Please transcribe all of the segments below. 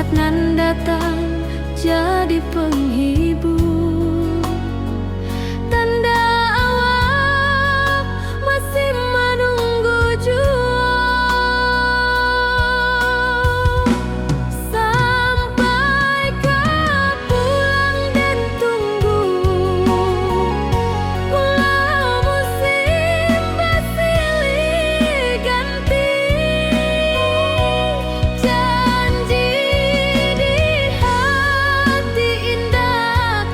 saat nan datang jadi penghibur. Tanda awal masih menunggu jua, sampai kau pulang dan tunggu. Pulau musim bersilih ganti, janji di hati indah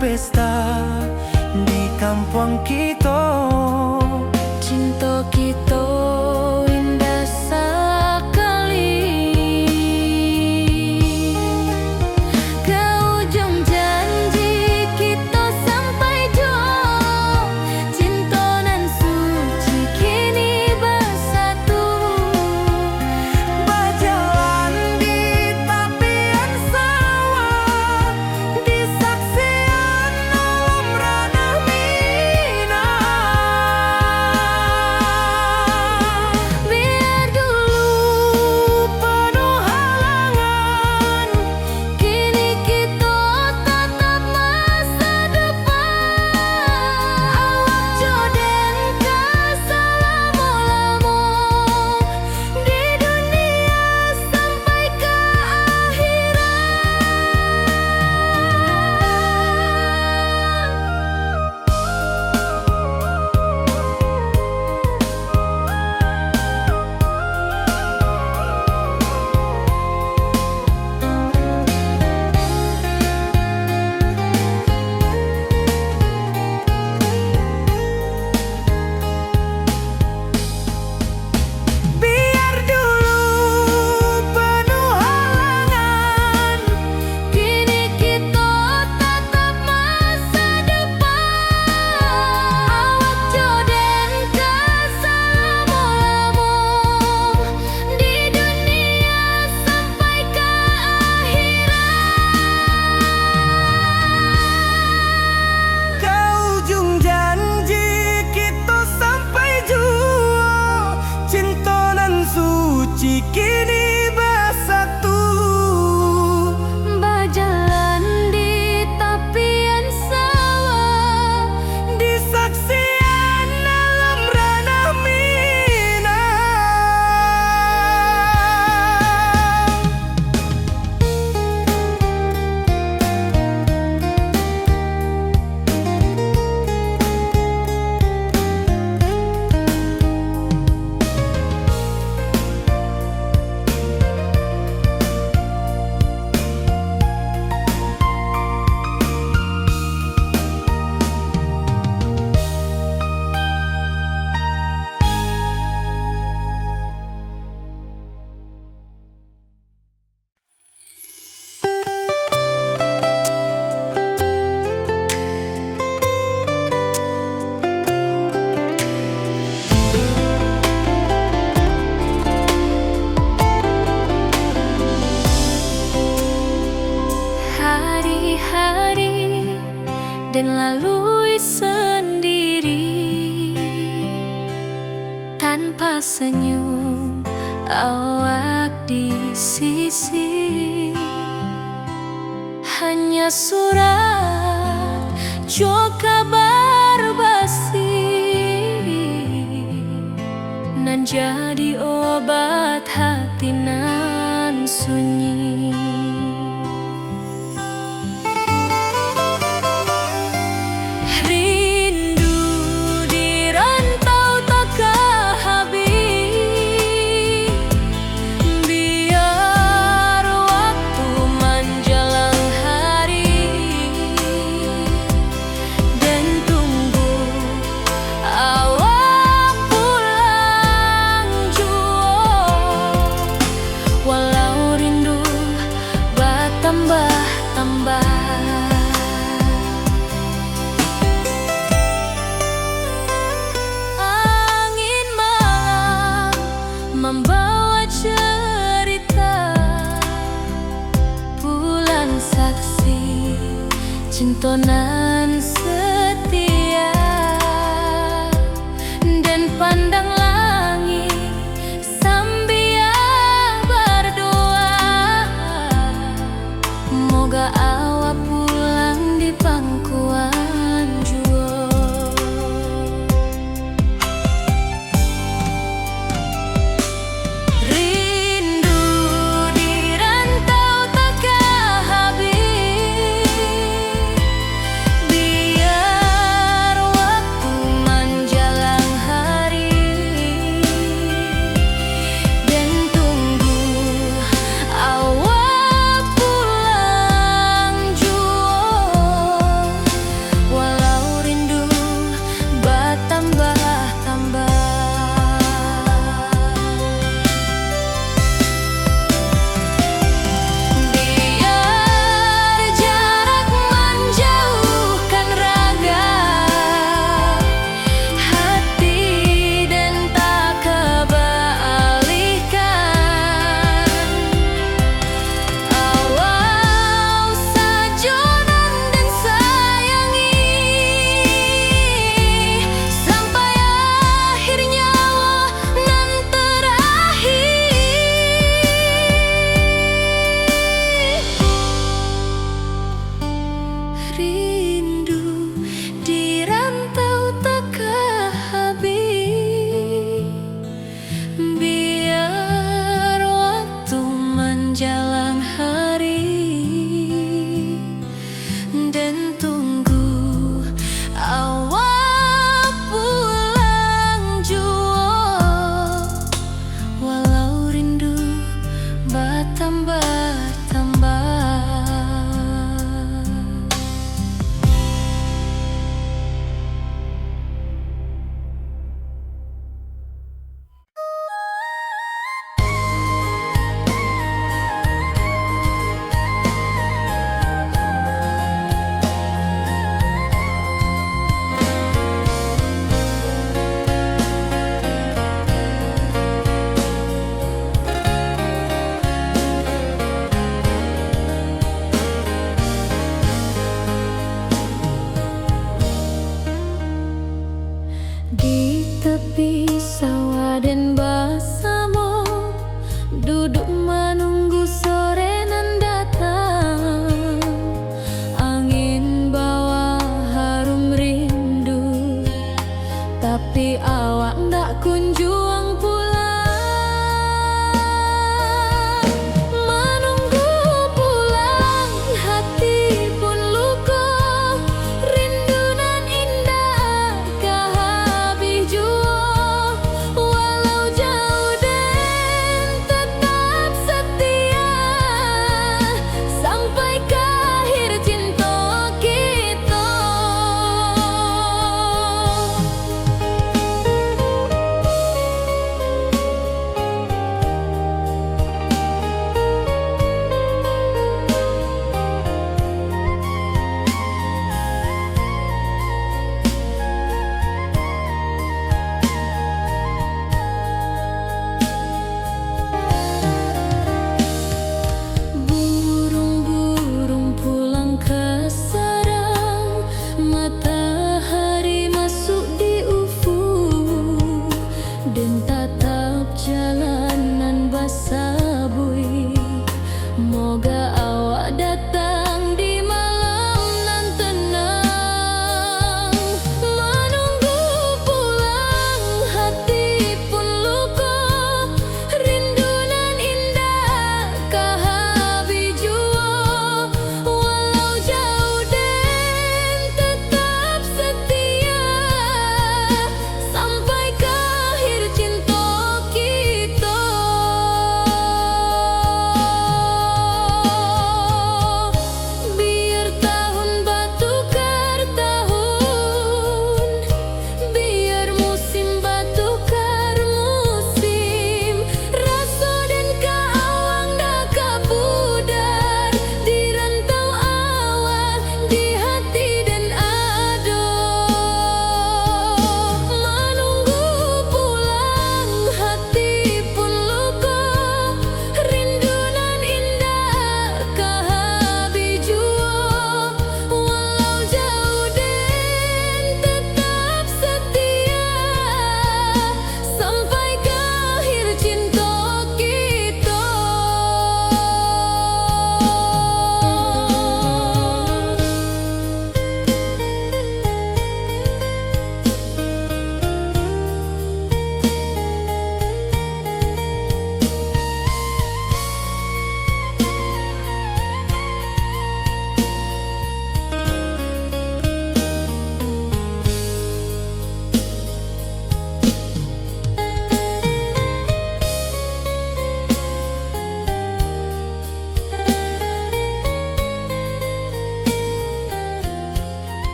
pesta di kampung kita. Cinta kita indah sekali. Ke ujung janji kita sampai jauh. Cinta nan suci kini bersatu. Berjalan di tepian sawah, di saksian alam ranah Minang. Biar dulu penuh halangan, kini kita tatap masa depan. Awak joden ke selama-lama di dunia sampai ke Biar dulu penuh halangan, kini kita tatap masa depan. Awak joden ke selama-lama di dunia sampai ke ke ujung janji kita sampai jua. Cinta nan suci kini bersatu. berjalan di tepian sawah. Di saksian alam ranah Minang. Hari-hari dan lalui sendiri tanpa senyum awak di sisi. Hanya surat jo kabar basi nan jadi obat hati nan sunyi. Rindu di rantau tak habis. Biar waktu menjelang hari dan tunggu awak pulang jua. Walau rindu bertambah-tambah. Angin malam membawa cerita, bulan saksi cinta nan setia. Dan pandang langit sambil berdoa, moga awak pulang di pangkuan jua. Rindu di rantau tak habis.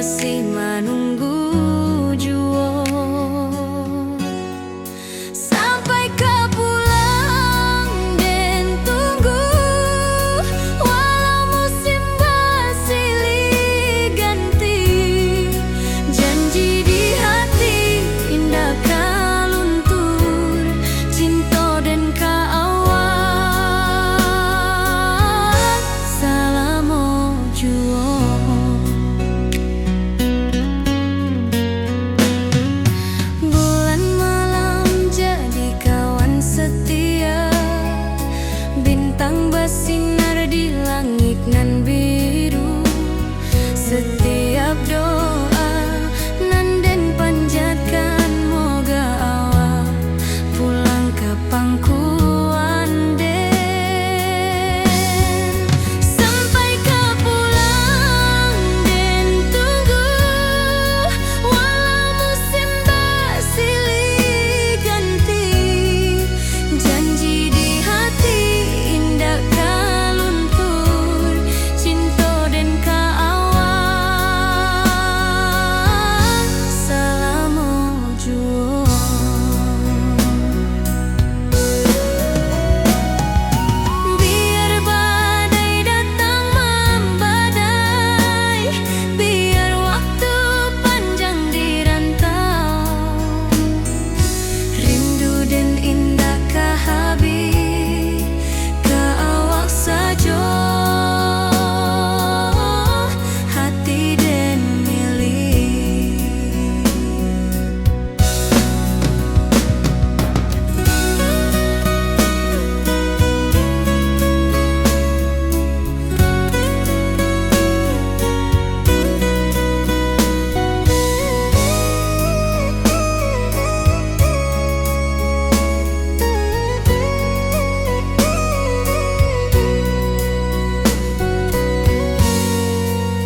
masih menunggu jua. Sampai kau pulang dan tunggu, walau musim bersilih ganti. Janji di hati indah kau luntur, cinta dan kau awal. Salamo jua. Bulan malam jadi kawan setia, bintang bersinar di langit nan biru. Setiap doa nan den panjatkan, moga awak pulang ke pangkuan den. Sampai kau pulang dan tunggu, walau musim bersilih ganti. Janji di hati indah kau luntur, cinta dan kau awal. Salamo jua. Biar badai datang membadai, biar waktu panjang dirantau, rindu dan indah kah habis ke awak saja, hati dan milik.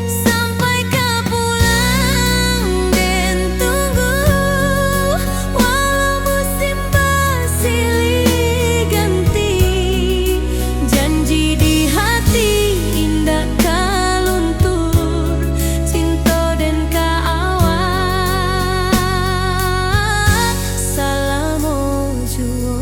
Sampai kau pulang dan tunggu, walau musim bersilih ganti. Janji di hati indah kau luntur, cinta dan kau awal. Salamo jua.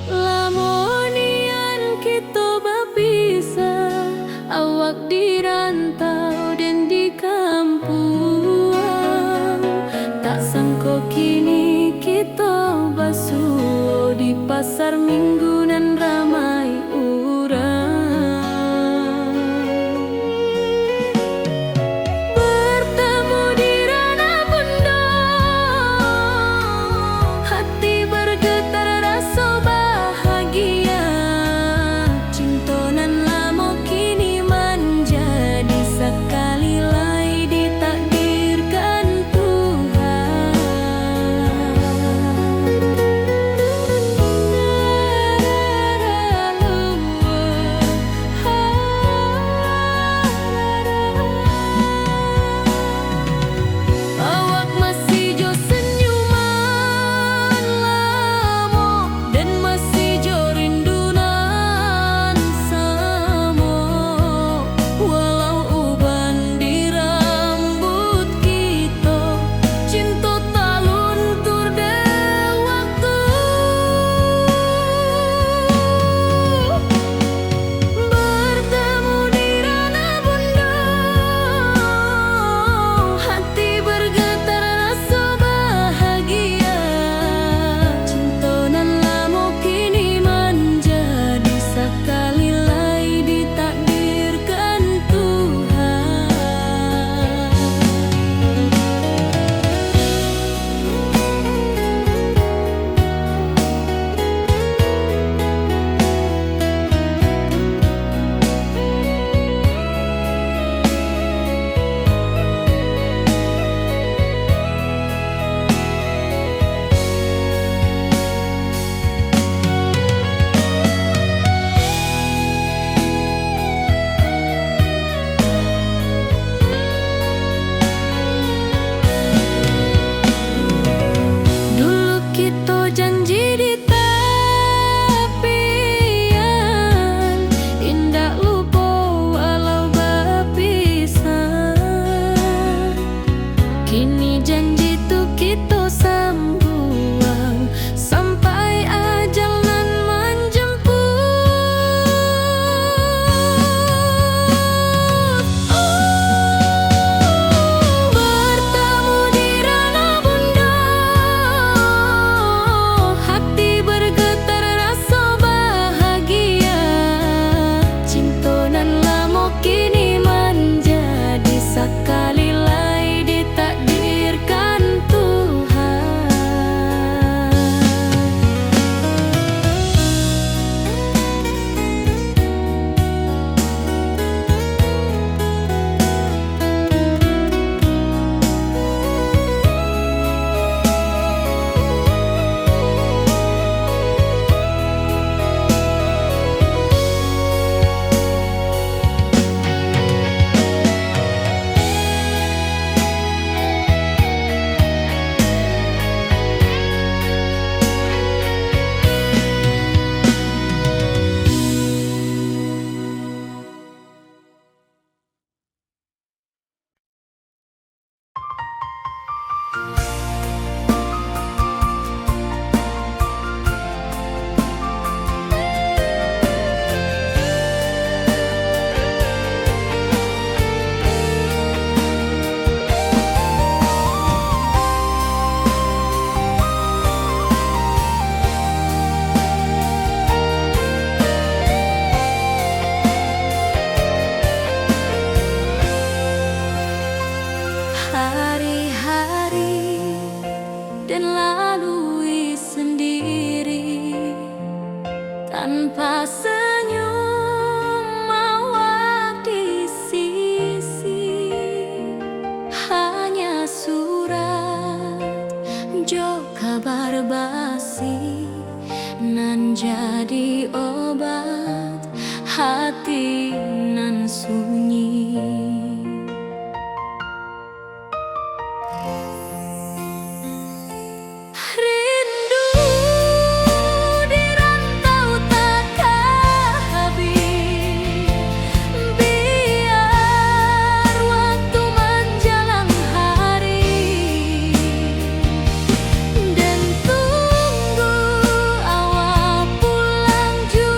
Lamonian kita berpisah, awak di rantau dan di kampuan. Tak sangka kini kita basuh di pasar minggu nan ramai urang. Bertemu di ranah bunda, hati bergetar rasa bahagia. Cinta nan lama kini menjadi sekali lagi ditakdirkan Tuhan. jalani janji tuh kita sambuang sampai ajal nan menjemput. Bertemu di ranah bunda, hati bergetar rasa bahagia. Cinta nan lama kini menjadi sekali lai ditakdirkan Tuhan. Hari-hari dan lalui sendiri tanpa senyum mawar di sisi. Hanya surat jo kabar basi nan jadi obat hati nan sunyi. Rindu di rantau takkan habis, biar waktu menjelang hari, dan tunggu awal pulang juga.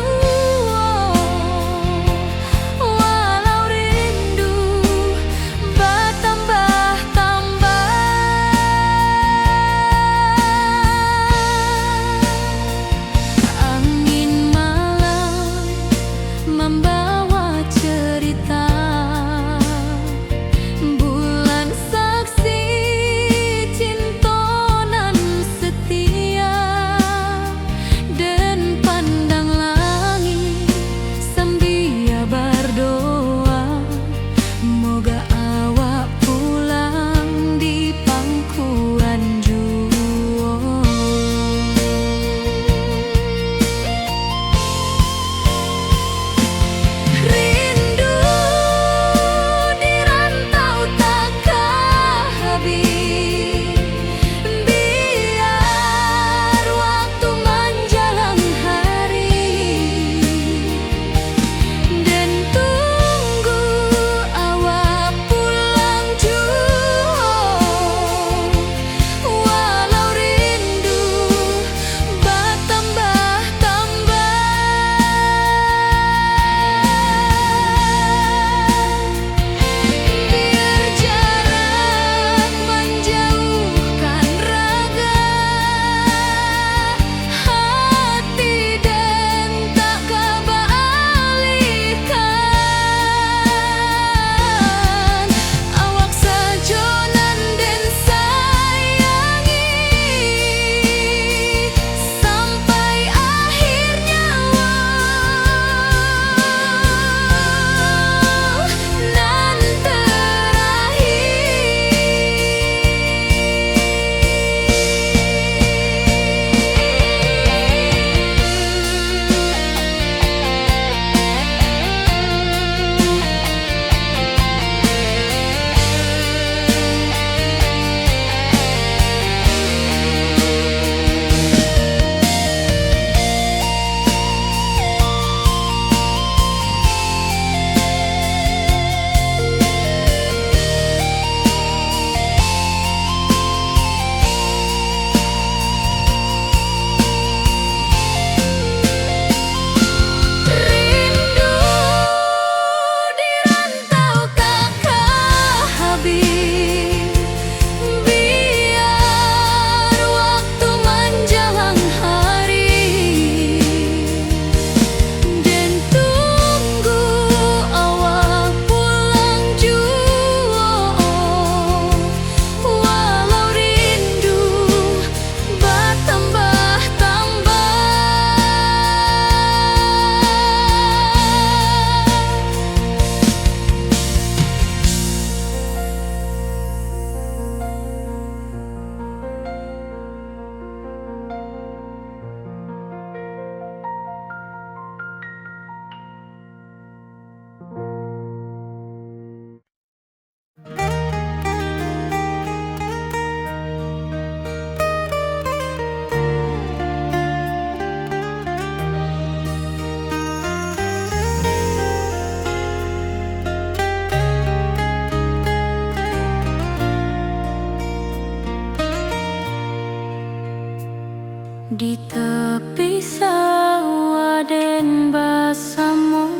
Di tepi sawah den basamu,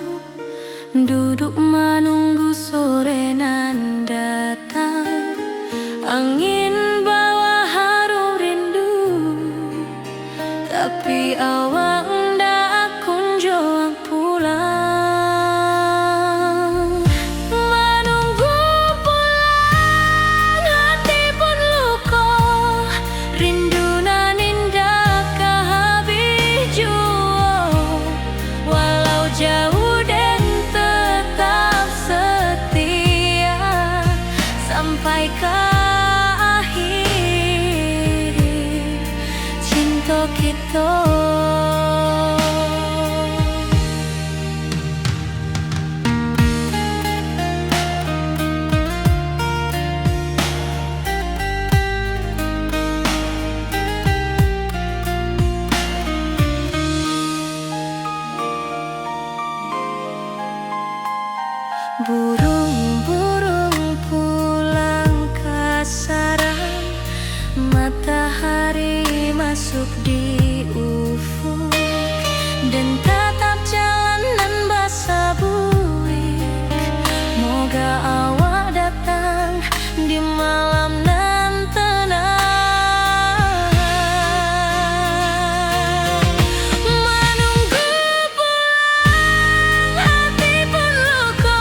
duduk menunggu sore nan datang. Angin bawa harum rindu, tapi awak ndak kunjung pulang. Menunggu pulang, hati pun luka, rindu nan indah kehabis jua. Walau jauh dan tetap setia sampai ke akhir cinta kita. Burung-burung pulang ke sarang, matahari masuk di ufuk, dan tatap jalanan basah buik. Moga awak datang di malam nan tenang. Menunggu pulang, hati pun luka,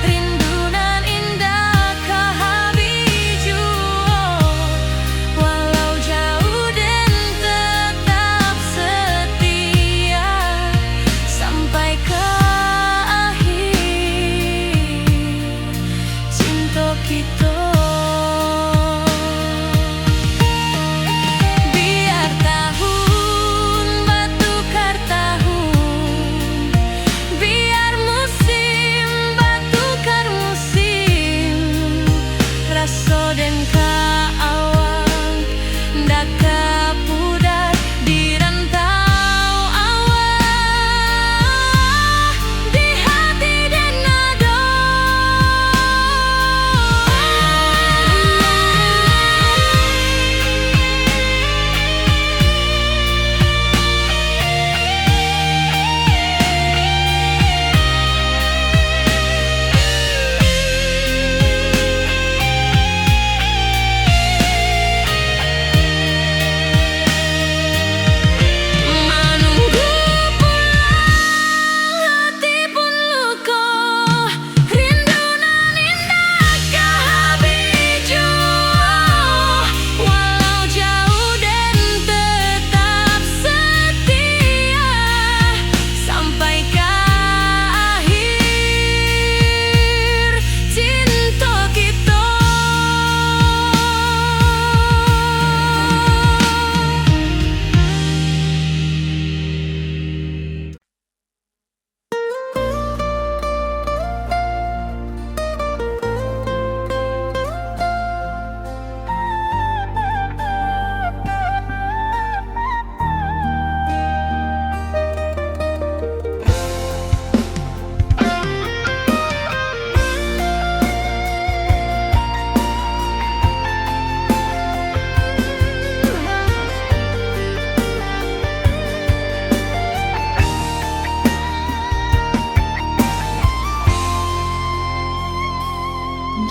rindu nan indah kehabis jua. Walau jauh dan tetap setia sampai ke akhir cinta kita. Biar tahun batukar tahun, biar musim batukar musim, rasa dan kaawang ndak kapudar di rantau awak, di hati dan nada. Menunggu pulang, hati pun luka, rindu nan indah kehabis jua. Walau jauh dan tetap setia sampai ke akhir cinta kita.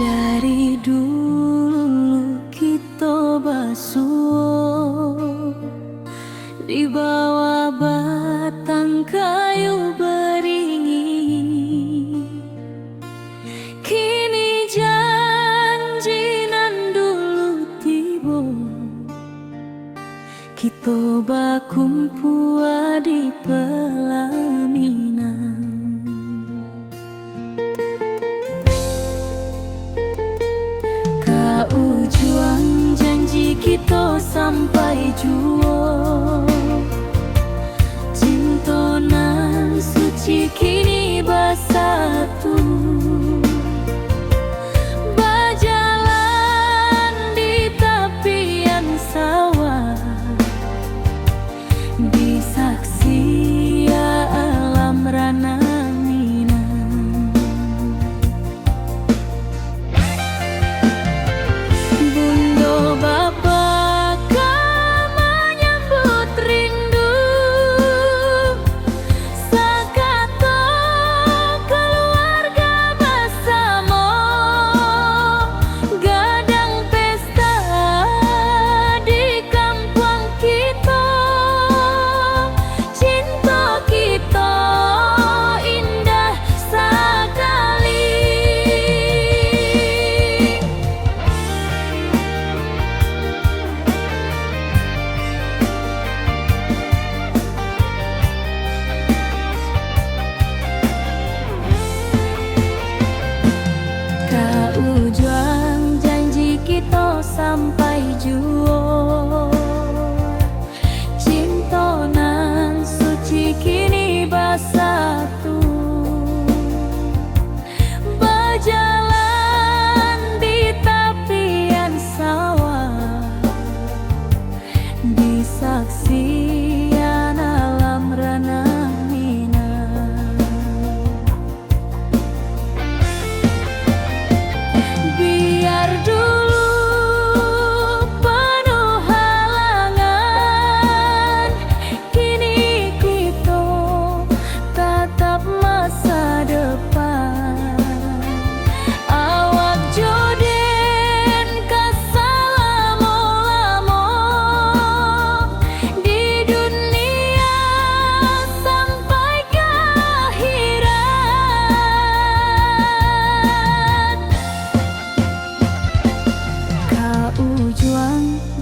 Dari dulu kita basuh di bawah batang kayu beringin. Kini janji nan dulu tiba, kita bakumpul di pelaminan. Ujung janji kita sampai jua, cinta nan suci kini bersatu. Berjalan di tepian sawah, disaksi alam rana Minang. Bunda bapa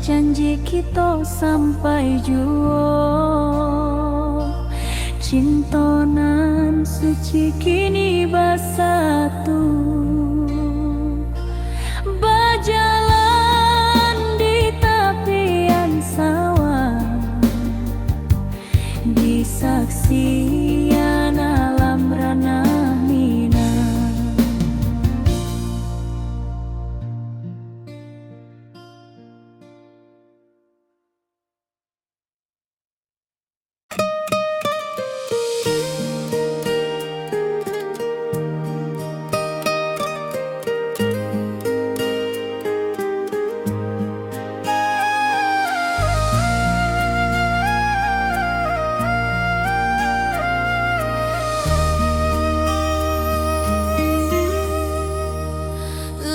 janji kita sampai jua. Cintonan suci kini bersatu, berjalan di tepian sawah, disaksikan alam ranah Minang.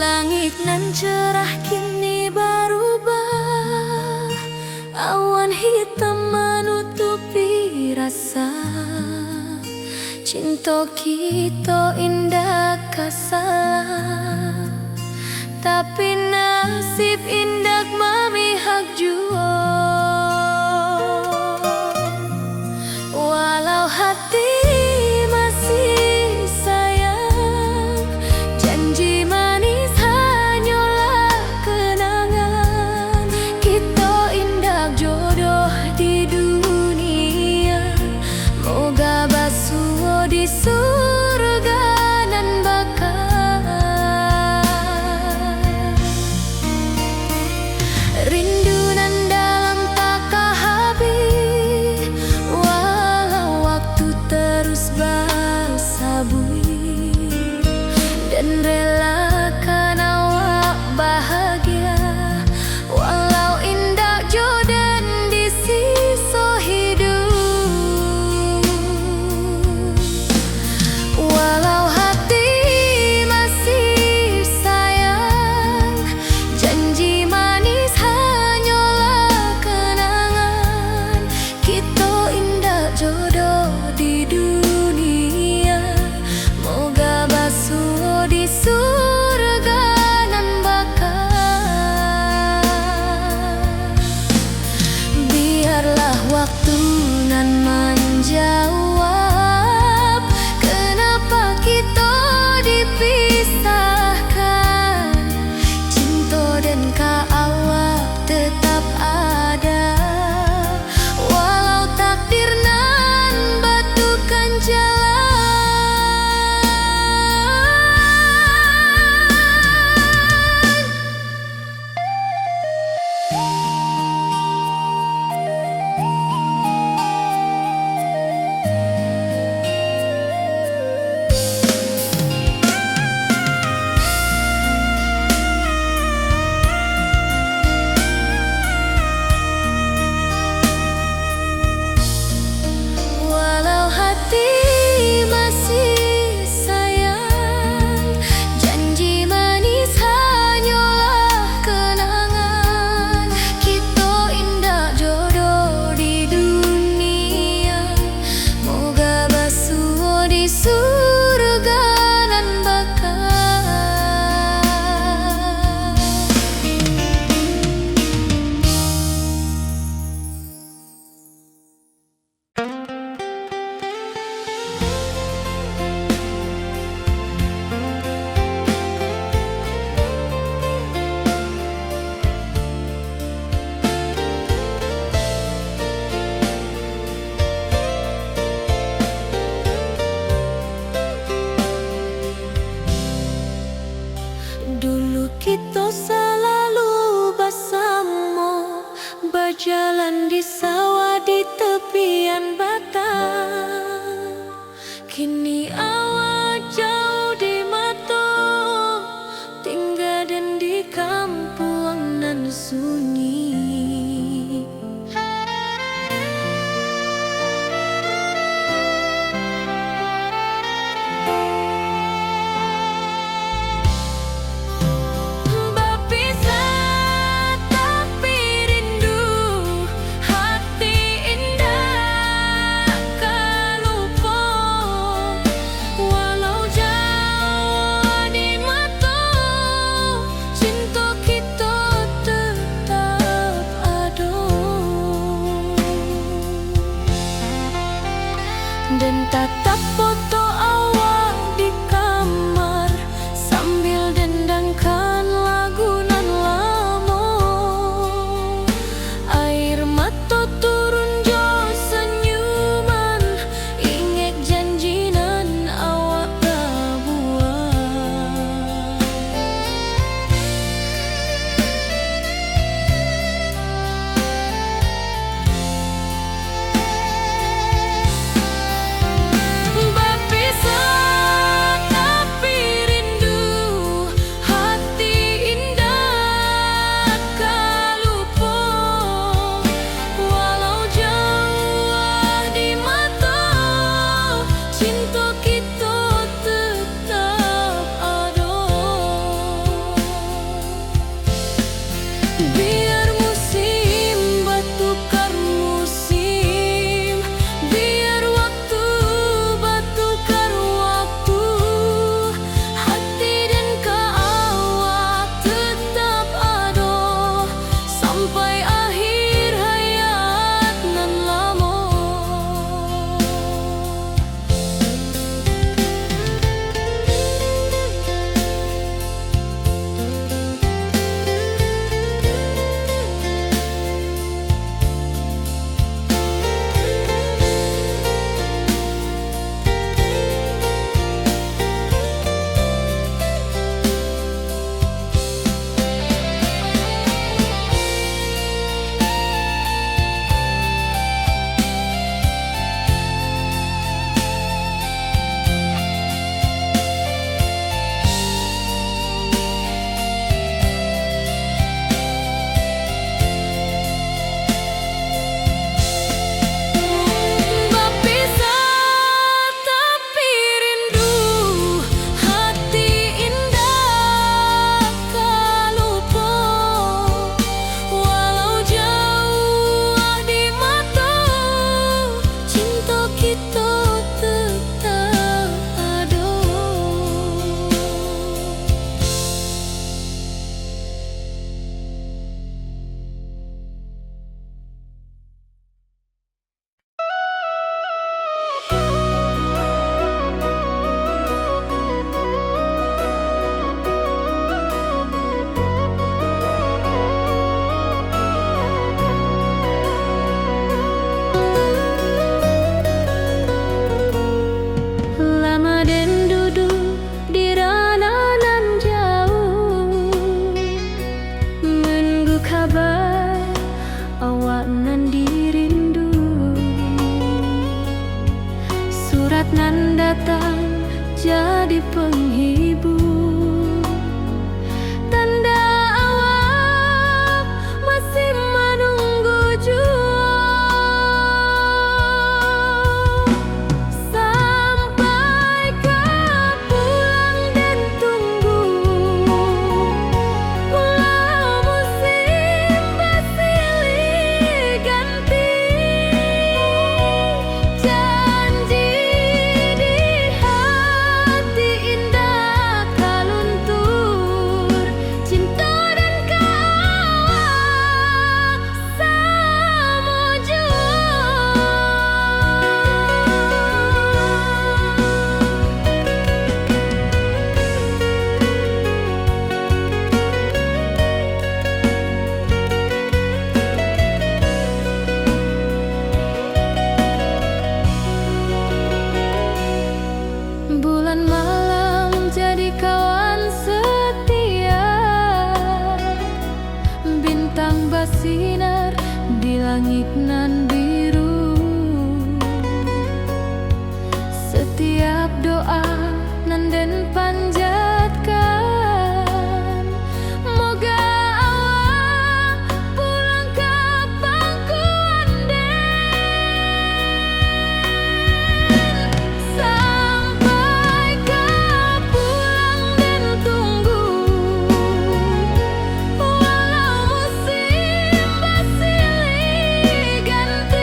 Langit nan cerah kini berubah, awan hitam menutupi rasa. Cinta kita indah kasar, tapi nasib indah memihak jua. Walau hati masih sayang, janji manis hanyalah kenangan. Kita indah jodoh di dunia, moga basuh di surga nan bakal. Rindu nan dalam tak habis, walau waktu terus bersabui, dan relakan awak bahagia, walau indah jodan di sisa hidup. Walau hati masih sayang, janji manis hanyalah kenangan. Kita indah jodoh di dunia, moga basuh di surga nan bakal. Biarlah waktu nan menjawab, kenapa kita dipisahkan. Cinta dan awak tetap ada, walau takdir nan batukan jalan. Walau hati masih sayang, janji manis hanyalah kenangan. Kita indah jodoh di dunia, moga basuh di surga nan bakal. Dulu kita selalu bersama, berjalan di sawah di tepian batang. Kini awak jauh di mata, tinggal dan di kampung nan sunyi. Berpisah tapi rindu, hati langit nan biru. Setiap doa nan den panjatkan, moga awak pulang ka pangkuan den. Sampai ka pulang den tunggu, walau musim bersilih ganti.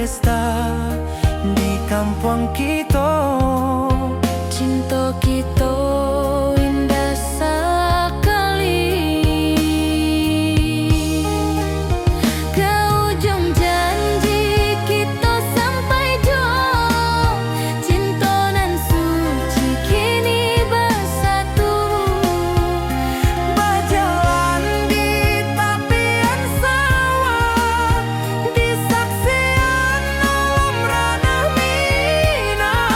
pesta di kampung kita. Cinta kita indah sekali. Ke ujung janji kita sampai jauh. Cinta nan suci kini bersatu. Berjalan di tepian sawah, di saksian alam ranah Minang.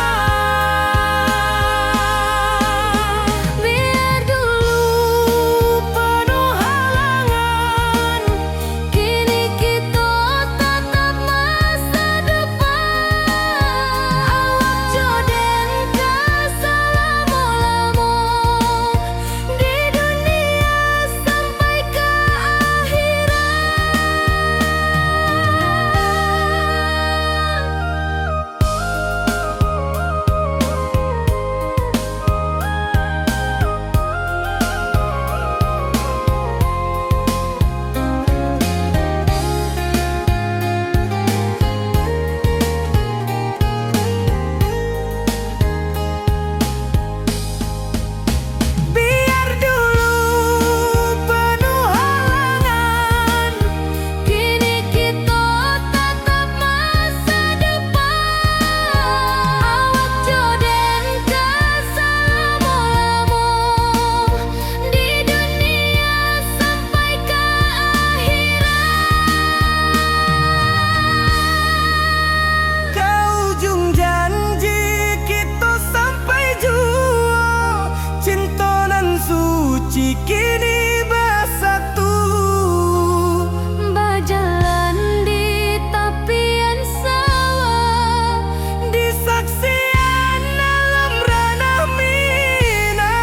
Biar dulu penuh halangan, kini kita tatap masa depan. Awak joden keselamo-lamo di dunia sampai ke Biar dulu penuh halangan, kini kita tatap masa depan. Awak joden keselamo-lamo di dunia sampai ke ke ujung janji kita sampai jua. Cinta nan suci kini bersatu. berjalan di tepian sawah, Di saksian alam ranah Minang.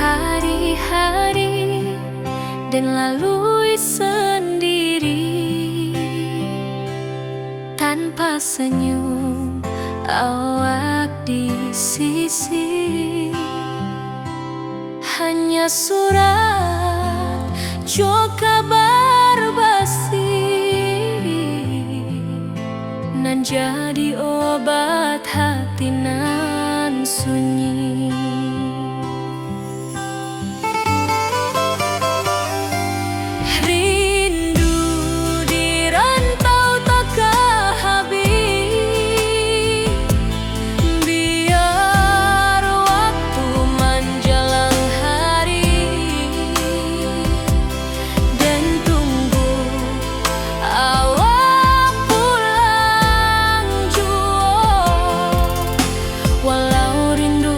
hari-hari dan lalui sendiri tanpa senyum awak di sisi. Hanya surat jo kabar basi nan jadi obat hati nan sunyi. Rindu di rantau tak habis, biar waktu menjelang hari dan tunggu awak pulang jua. Walau rindu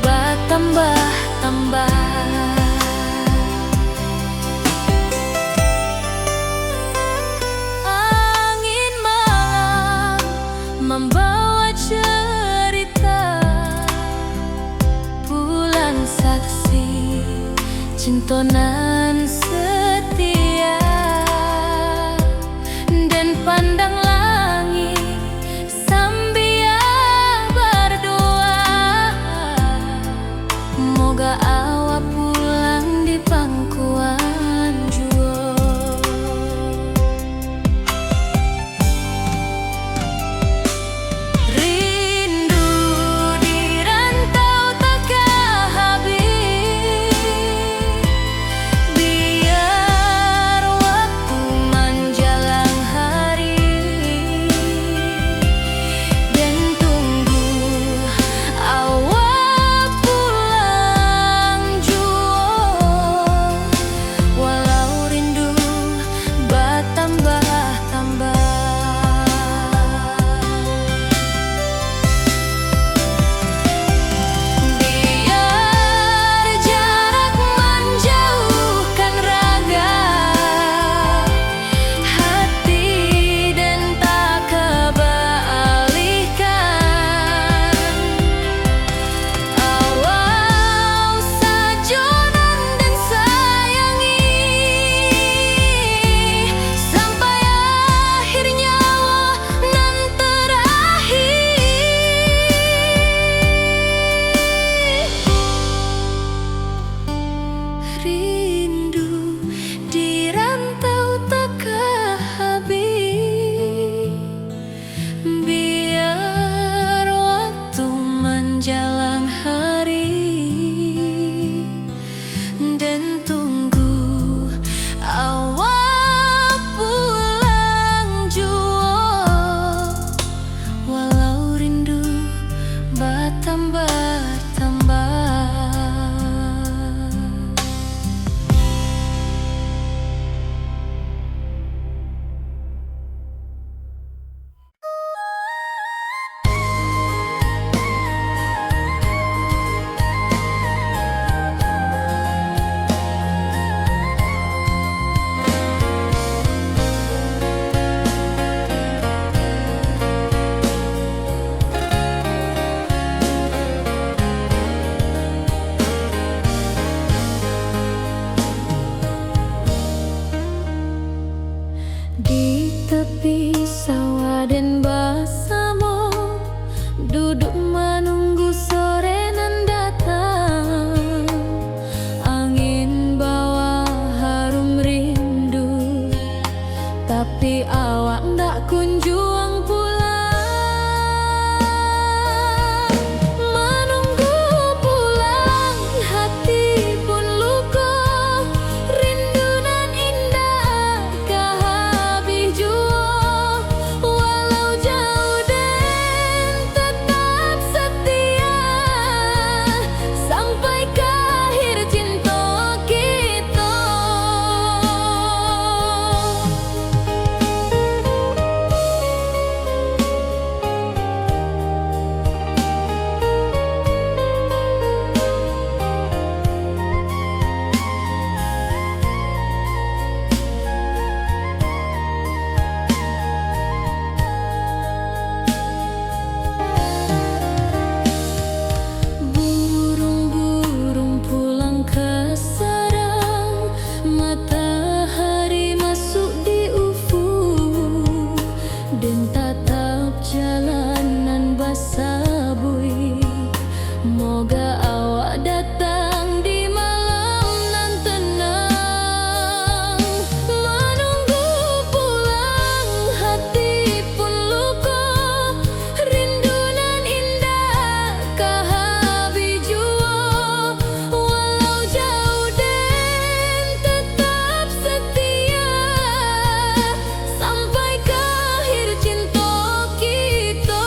bertambah-tambah, angin malam membawa cerita, bulan saksi cinta nan setia, dan pandang langit sambil berdoa, moga awak pulang di pangkuan jua. Rindu di rantau tak habis, Moga awak datang di malam nan tenang. Menunggu pulang hati pun luka, rindu nan indah kahabi jua. Walau jauh den tetap setia, sampai ke akhir cinta kita.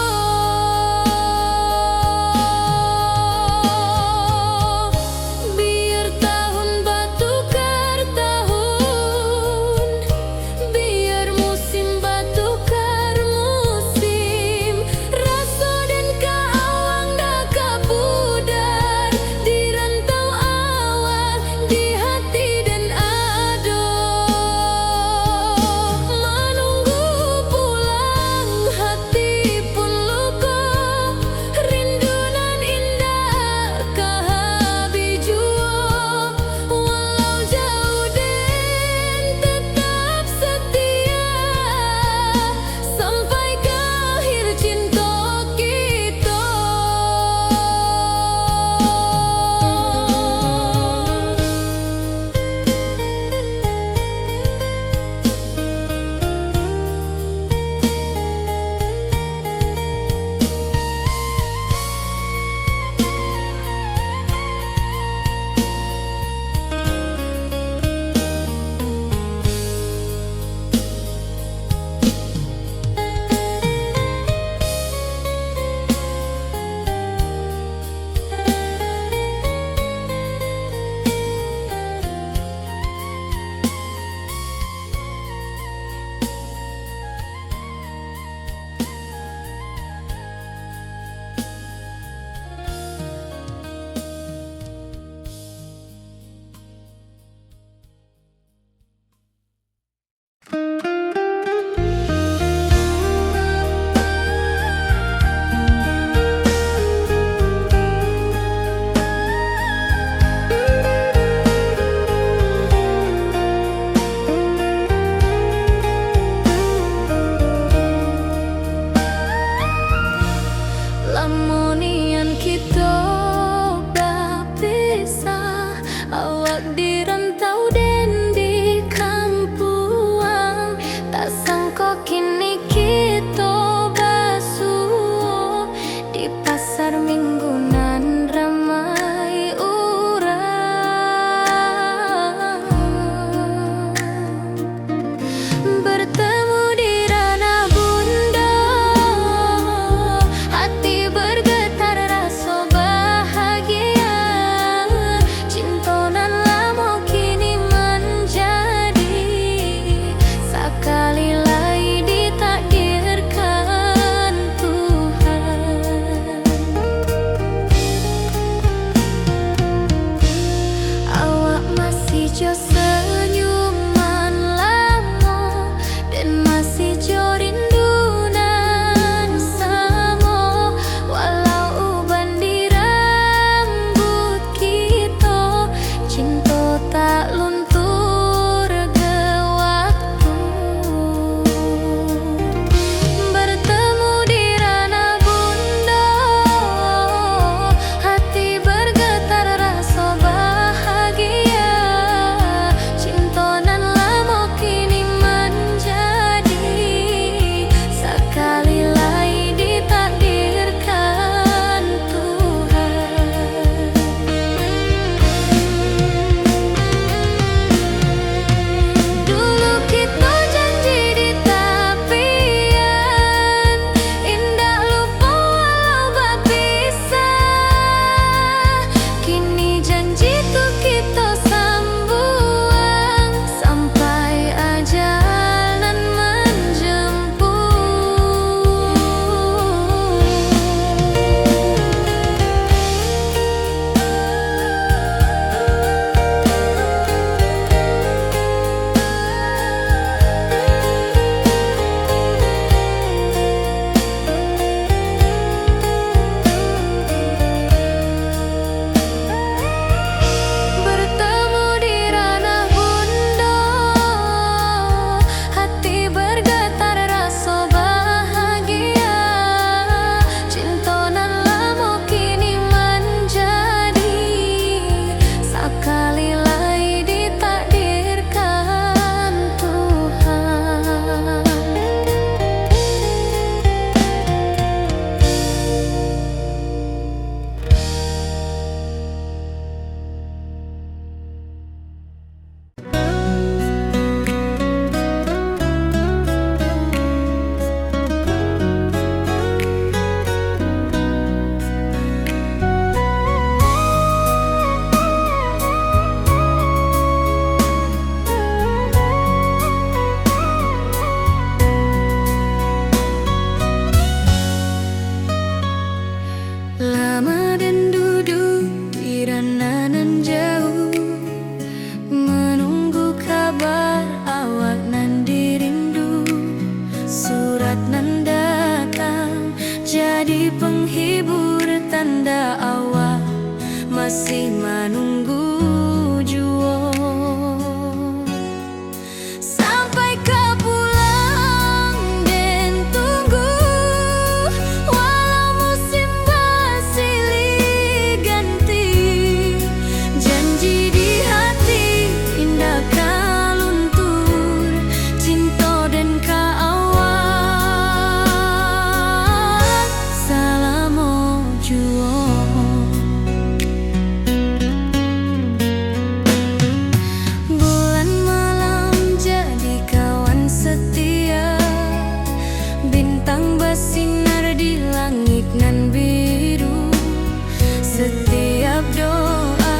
Setiap doa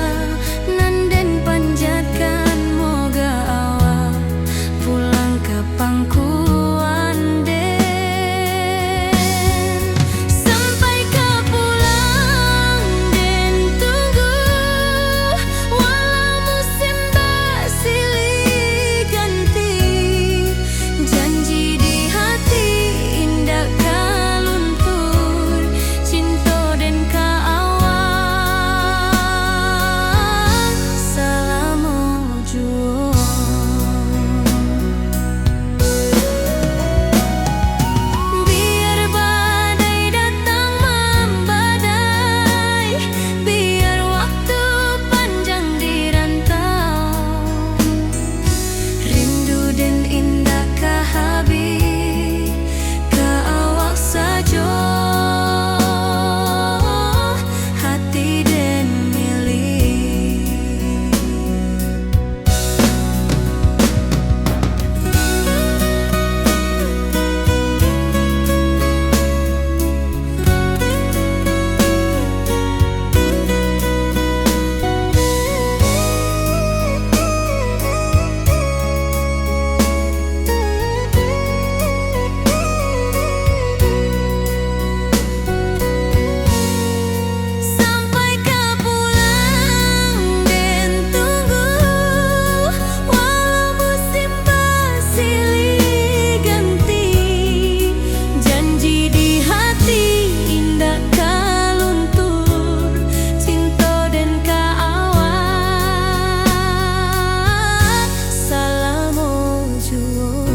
nan den panjatkan moga awak pulang ke pangkuan den. Sampai ke pulang den tunggu walau musim bersilih ganti. Janji di hati indah kaluntur cinta dan kaawak selama juang. Biar badai datang membadai, biar waktu panjang dirantau, rindu dan indah kahabis kaawak saja hati dan milik. Sampai ke pulang den tunggu walau musim bersilih ganti. Janji di hati indah kaluntur cinta dan kaawak selama juang.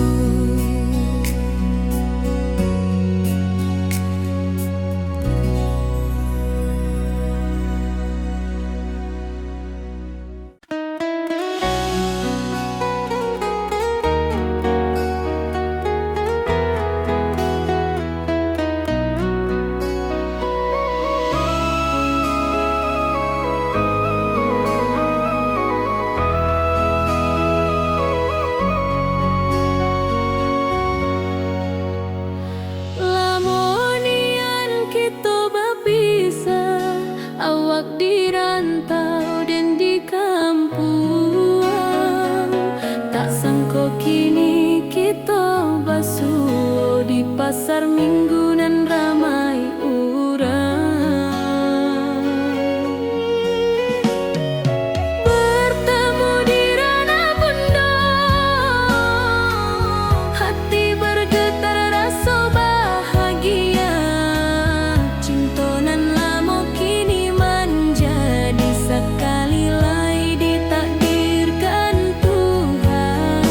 Lamonian kita berpisah, awak dirantau dan di kampuang. Tak sangka kini kita basuh di pasar minggu nan ramai urang. Bertemu di ranah bunda, hati bergetar rasa bahagia. Cinta nan lama kini menjadi sekali lagi ditakdirkan Tuhan.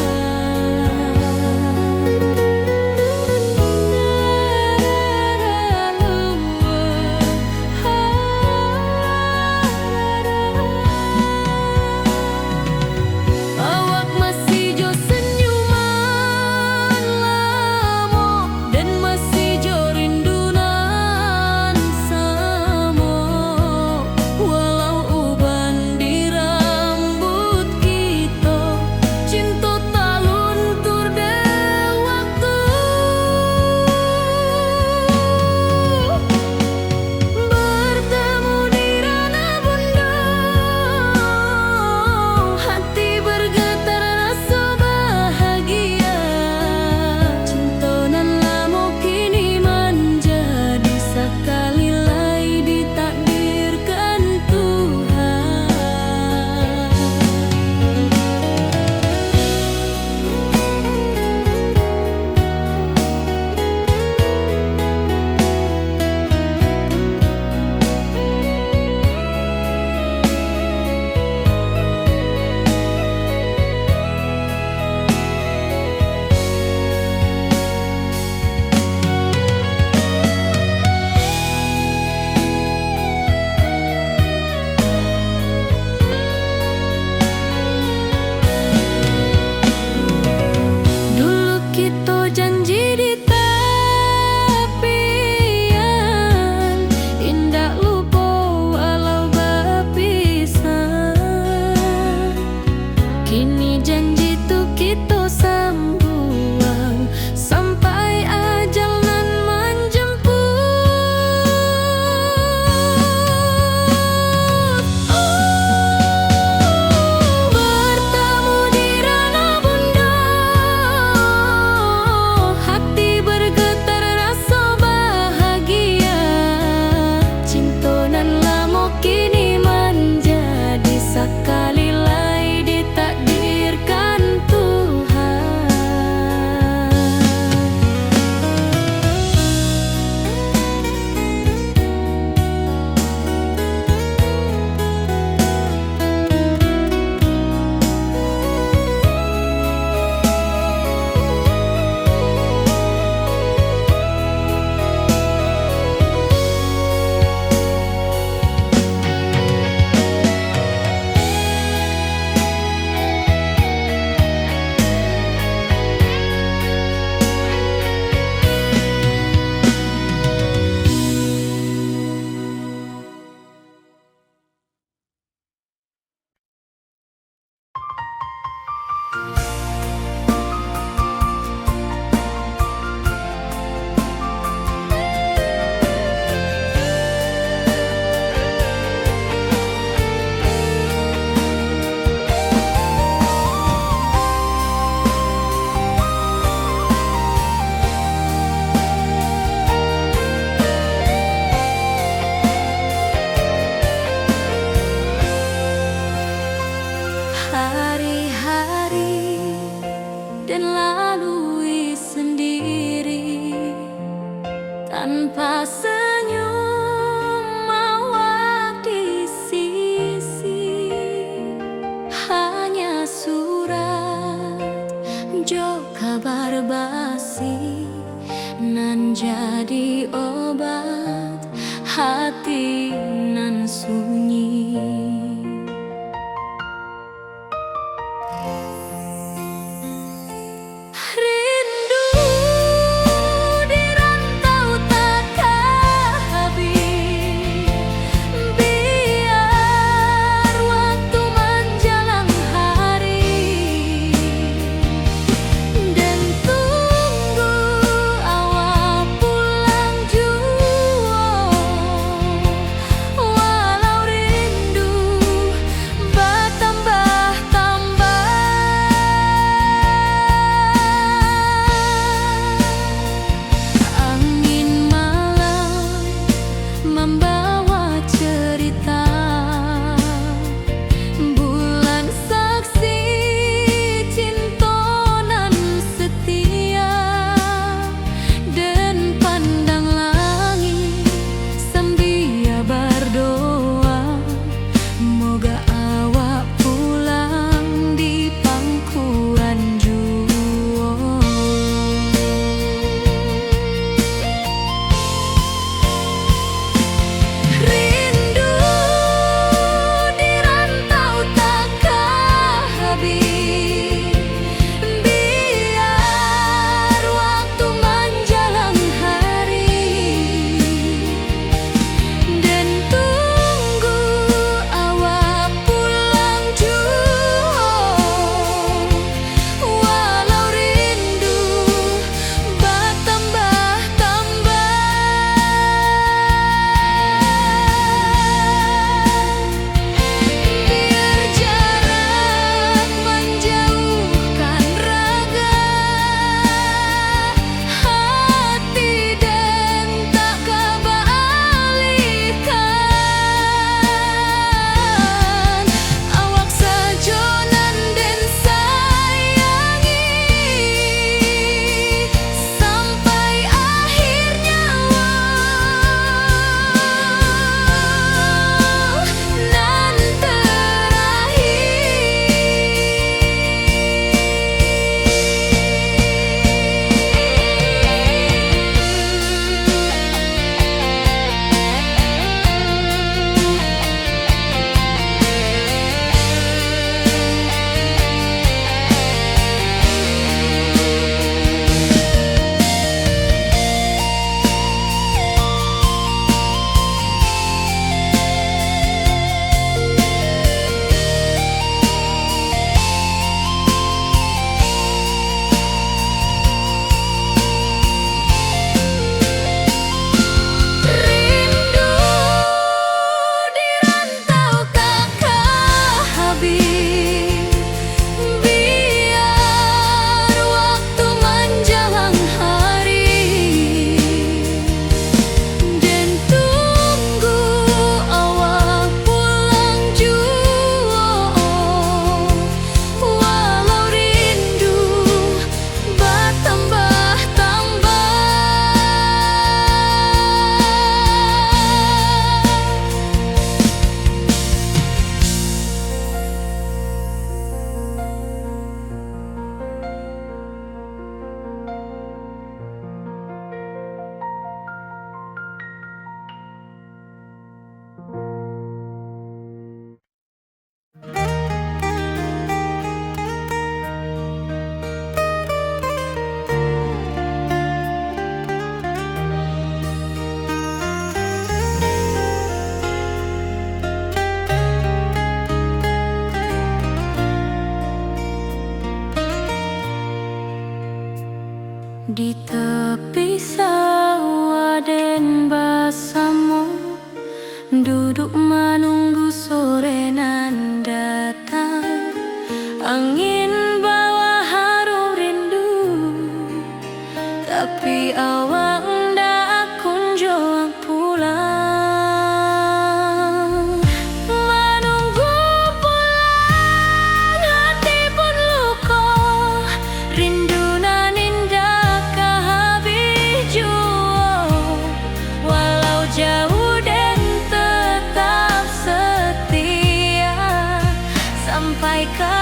sampai ke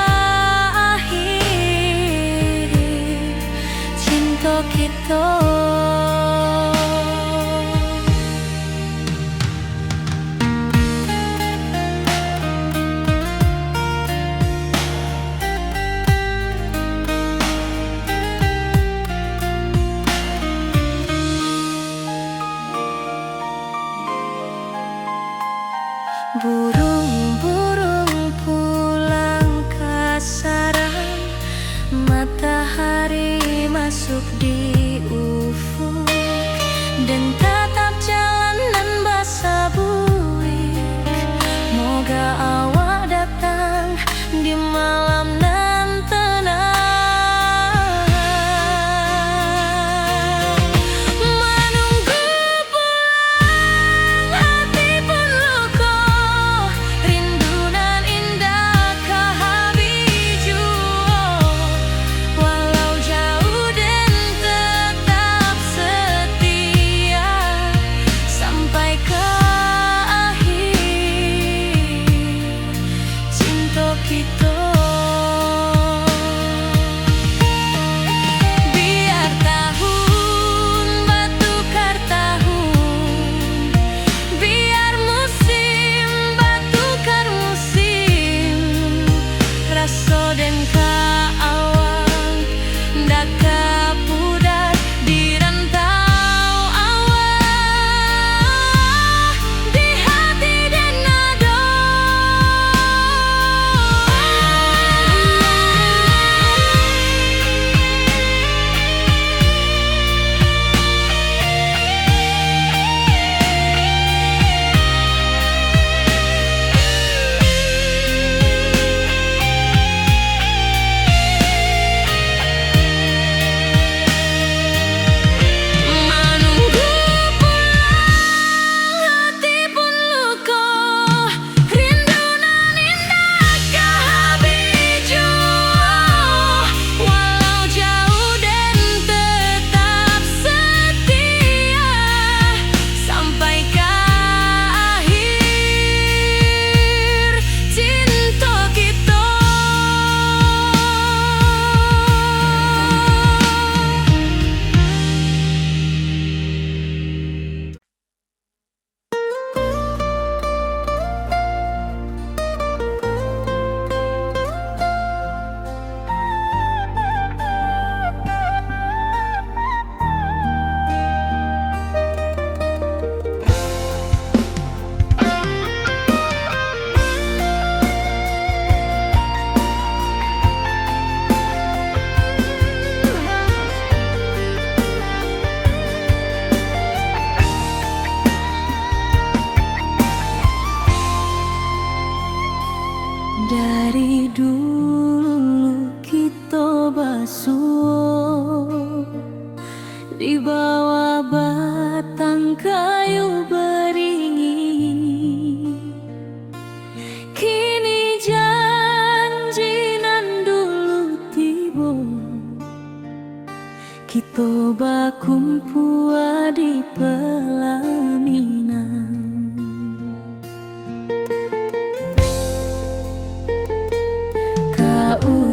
akhir cinta kita. Burung-burung pulang ke sarang, matahari masuk di ufuk, dan tatap jalanan basah buik. Moga awak datang di malam nan tenang. Dari dulu kita basuh di bawah batang kayu beringin. Kini janji nan dulu tiba, kita bakumpul di pelaminan.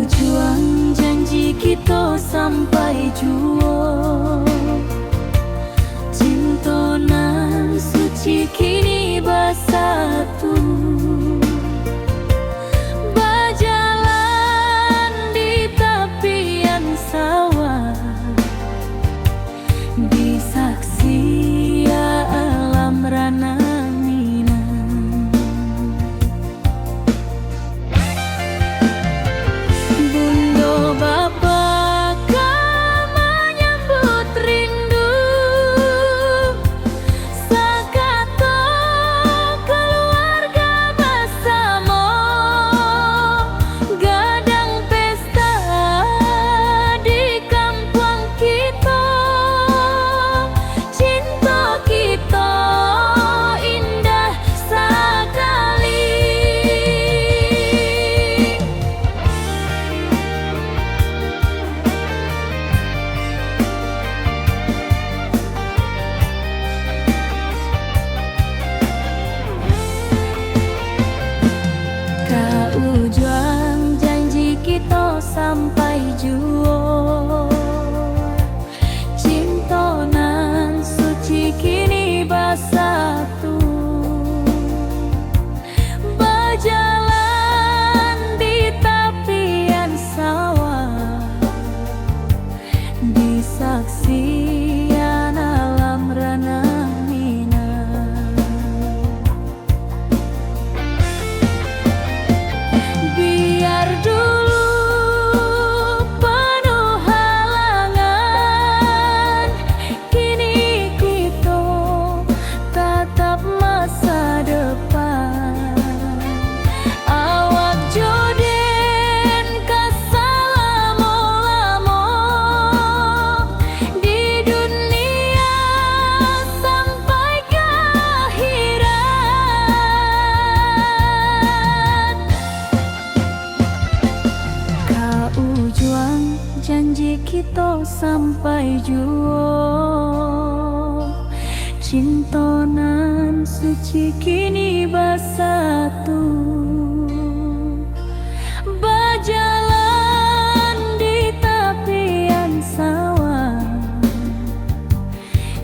Juang janji kita sampai jua, cinta nan suci kini bersatu, berjalan di tepian sawah, disaksi alam rana. Bapa kamanya kita sampai juo. Cintonan suci kini bersatu, berjalan di tepian sawah,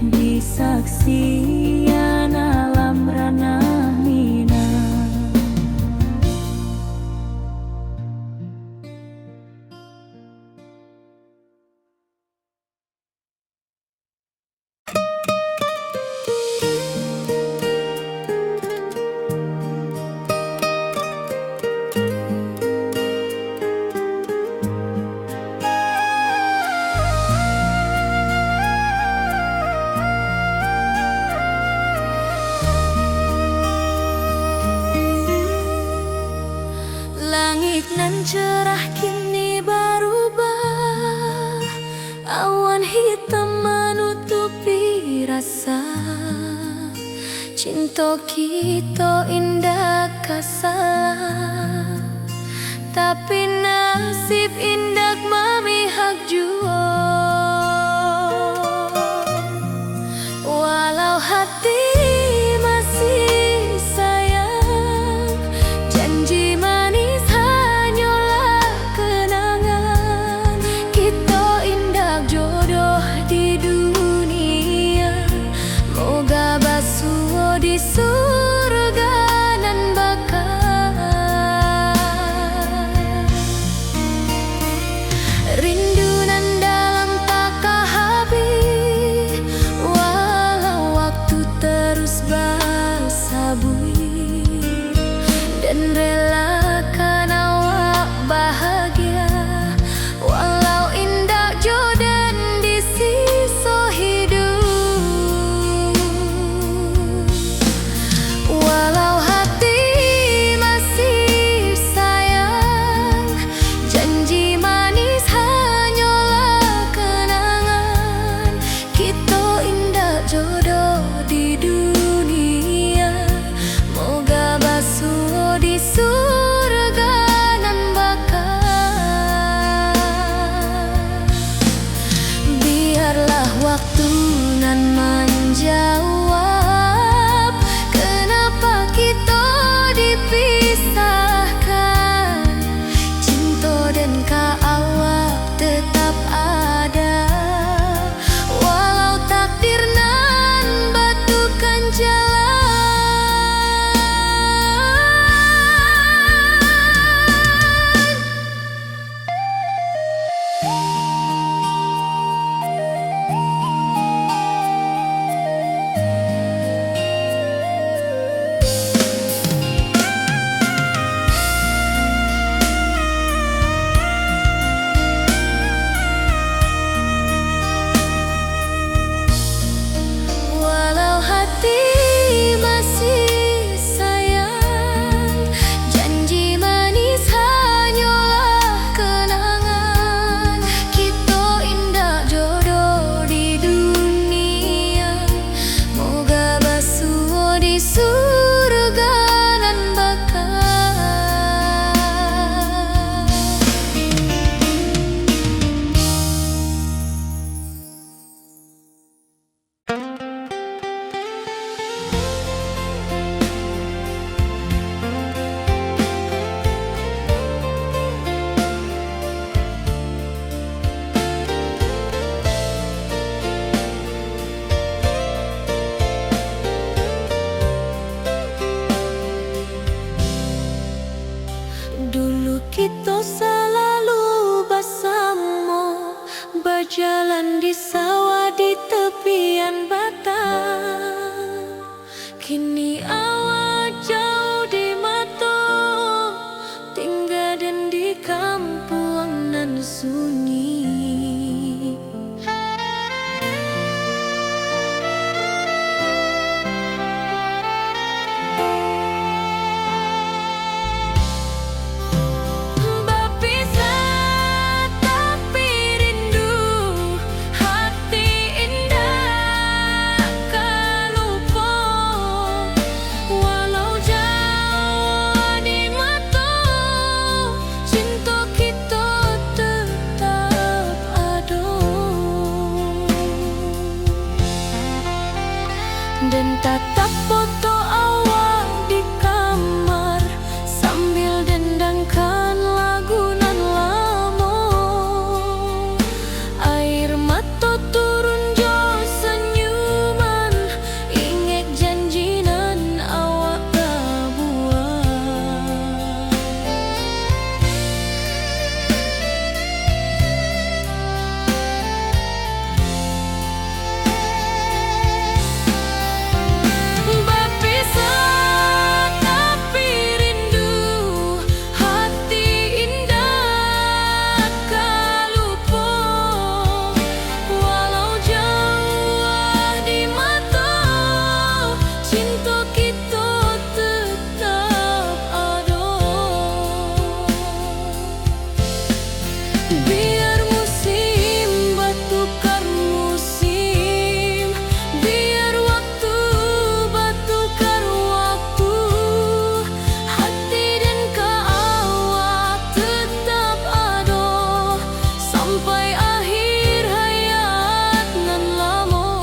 di saksian alam ranah Minang. Langit nan cerah kini berubah, awan hitam menutupi rasa. Cinta kita indah kasalah, tapi nasib indah memihak jua. Walau hati masih sayang, janji manis hanyalah kenangan. Kita indah jodoh di dunia, moga basuh di surga nan bakal. Rindu nan dalam tak habis, walau waktu terus bersabui, dan relakan awak bahagia, walau indah jodan di sisa hidup. Walau hati masih sayang, janji manis hanyalah kenangan. Kita indah jodoh di dunia, moga basuh di surga nan bakal. Biarlah waktu nan menjawab, kenapa kita dipisahkan. Cinta dan awak tetap ada, walau takdir nan batukan jalan. Walau hati masih sayang, janji manis hanyalah kenangan. Kita indah jodoh di dunia, moga basuh di surga nan bakal. Dulu kita selalu bersama, berjalan di sawah di tepian batang. Kini awak jauh di mata, tinggal dan di kampung nan sunyi. Berpisah tapi rindu, hati indah kan lupa. Biar musim bertukar musim, biar waktu bertukar waktu, hati dan kaawak tetap ada sampai akhir hayat nan lamo.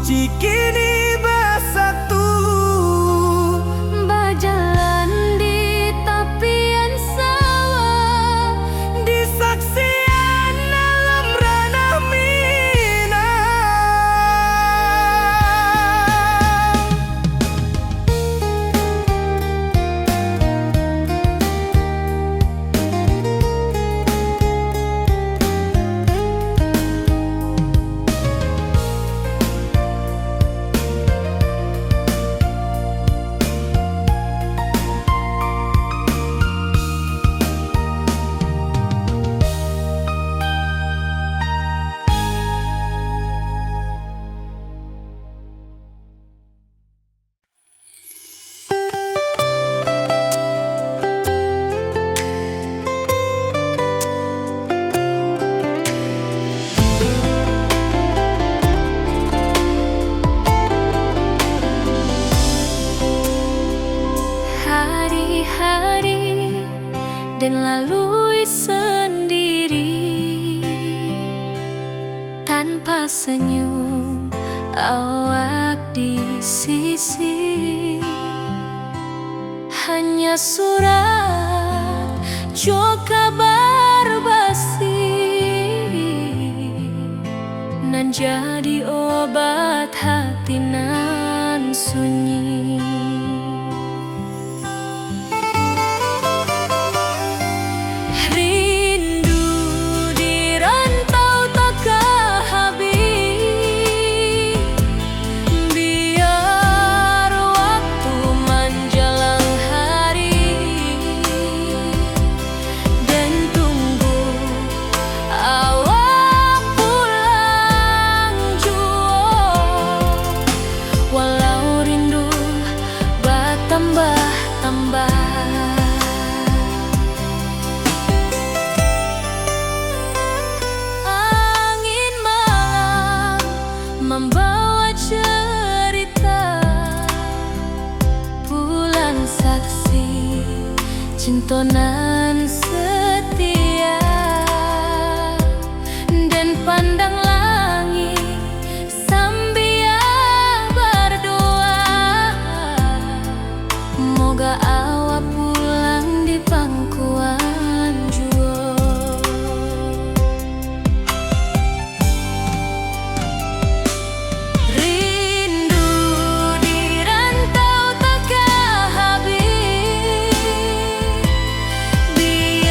cikini bersatu. Berjalan di tepian sawah, disaksikan dalam ranah Minang. hari-hari dan lalui sendiri tanpa senyum awak di sisi. Hanya surat jo kabar basi nan jadi obat hati nan sunyi. Rindu di rantau takkan habis, biar waktu menjelang hari dan tunggu awak pulang jua. Walau rindu bertambah-tambah, angin malam membawa cerita, bulan saksi cintonan setia, dan pandang langit sambil berdoa, moga awak pulang di pangkuan jua. Rindu di rantau takkan habis, biar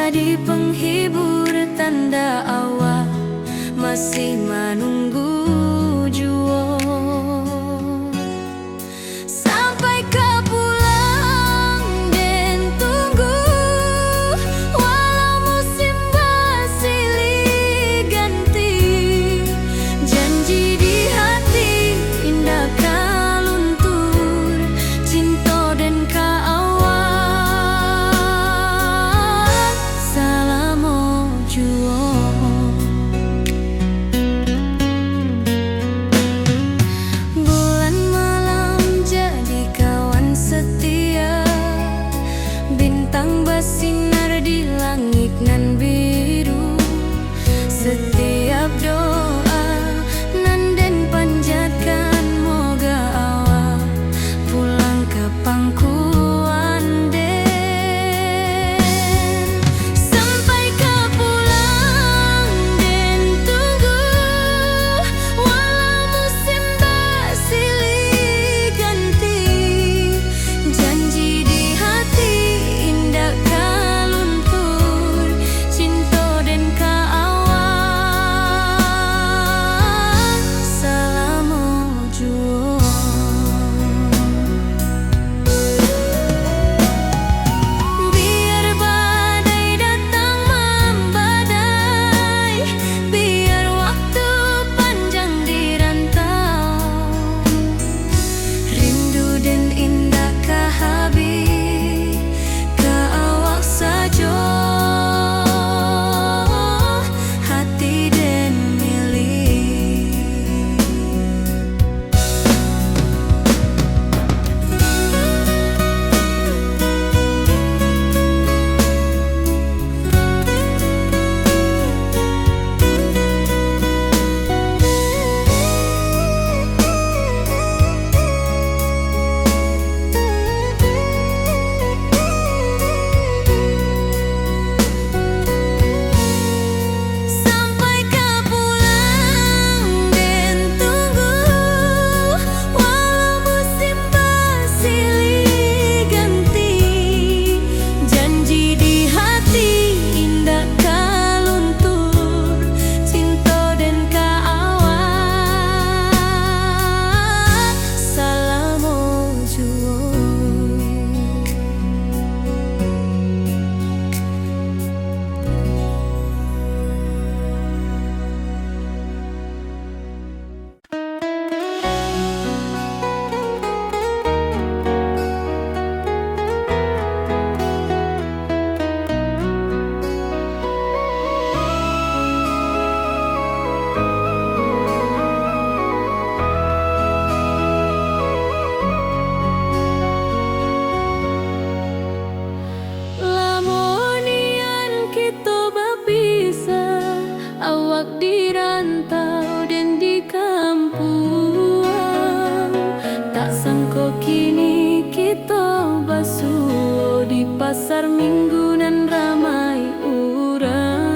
jadi penghibur tanda awak masih menunggu jua. Sampai kau pulang dan tunggu, walau musim bersilih ganti. Janji di hati indah kau luntur, cinta dan kaawak selama jua. Bulan malam jadi kawan setia, bintang bersinar di langit nan biru. Setiap doa nan den panjatkan, moga awak pulang ke pangkuan den. Sampai kau pulang dan tunggu, walau musim bersilih ganti. Janji di hati indah kau luntur, cinta dan kaawak selama jua. Biar badai datang membadai, biar waktu panjang dirantau, rindu dan indah kah habis ke awak saja, hati dan milik. Sampai kau pulang dan tunggu, walau musim bersilih ganti. Janji di hati indah kau luntur, cinta dan kaawak selama jua. Lamonian kita berpisah, awak dirantau dan di kampung. Tak sangka kini kita basuh di pasar minggu nan ramai urang.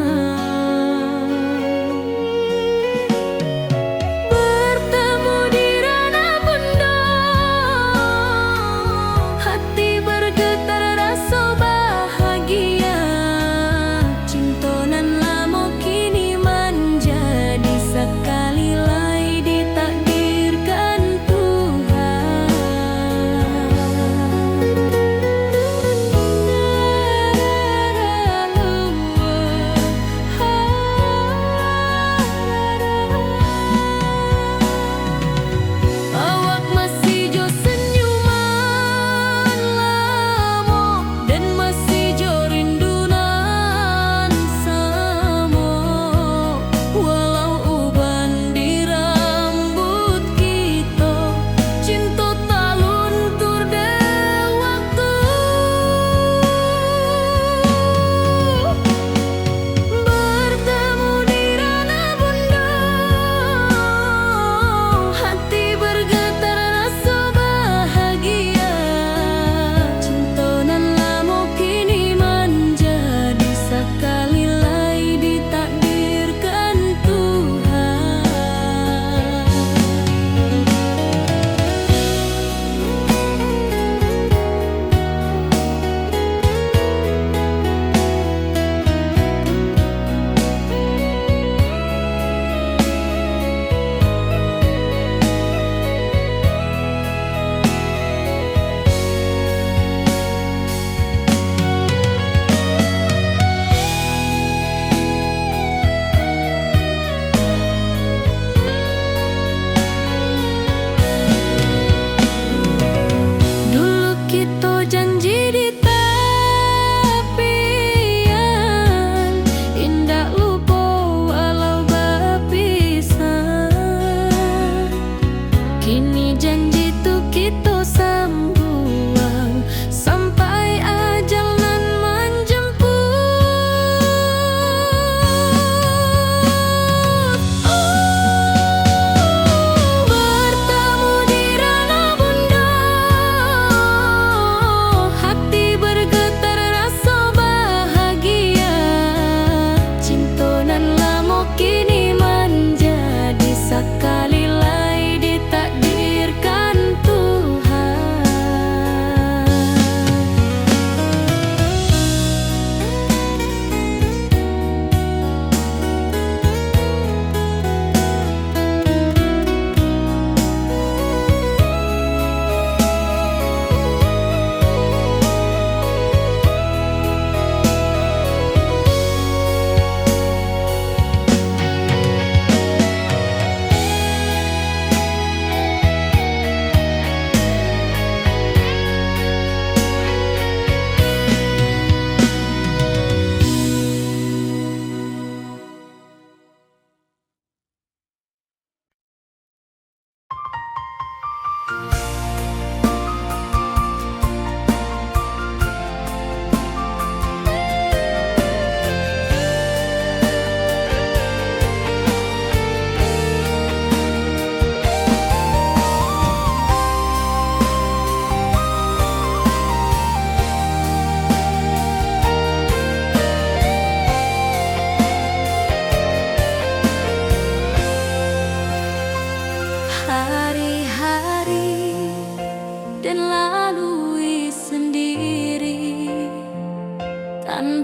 Bertemu di ranah bunda, hati bergetar rasa bahagia. Cinta nan lama kini menjadi sekali lagi ditakdirkan Tuhan.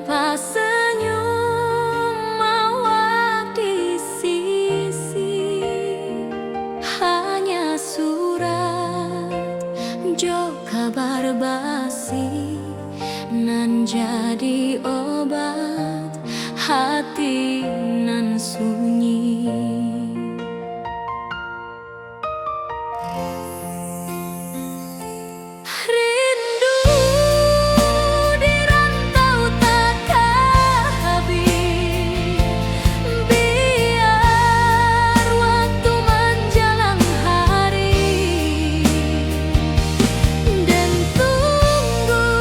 tanpa senyum awak di sisi, hanya surat jo kabar basi nan jadi obat hati nan sunyi. Rindu di rantau takkan habis, biar waktu menjelang hari, dan tunggu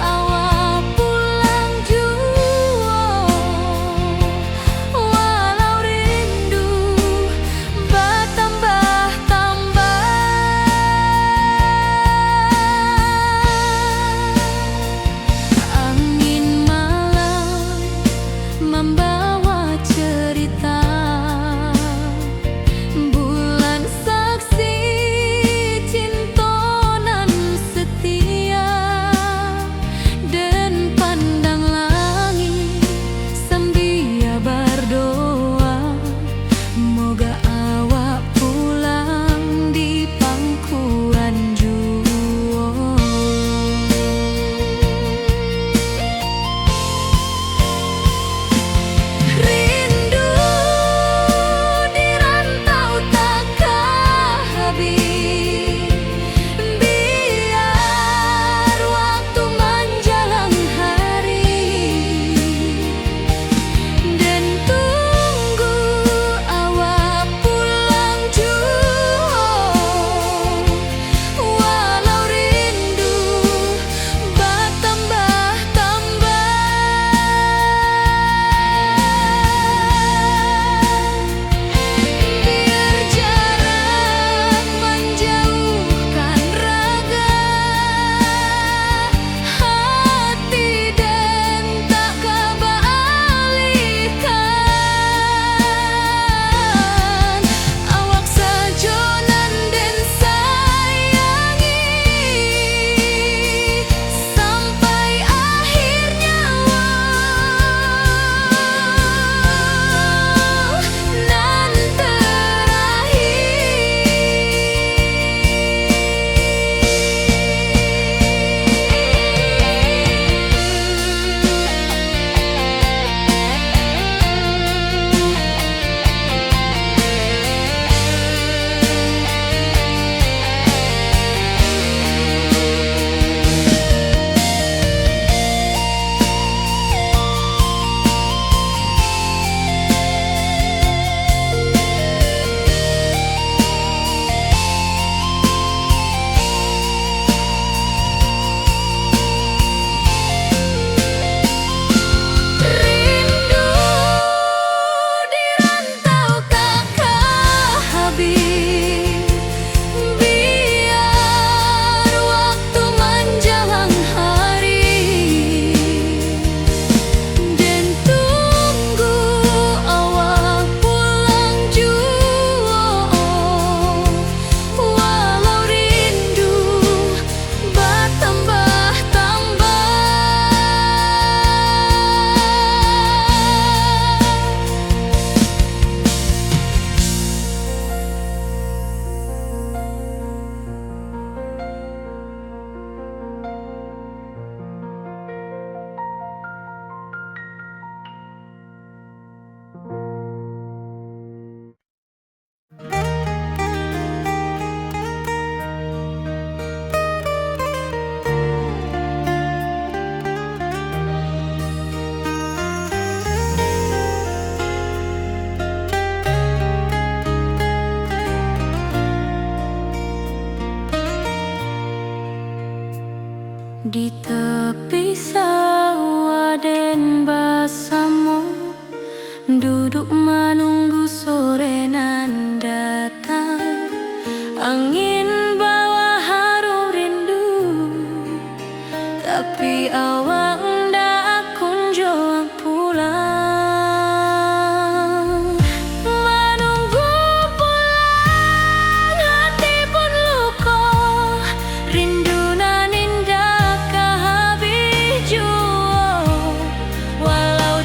awak pulang jua, walau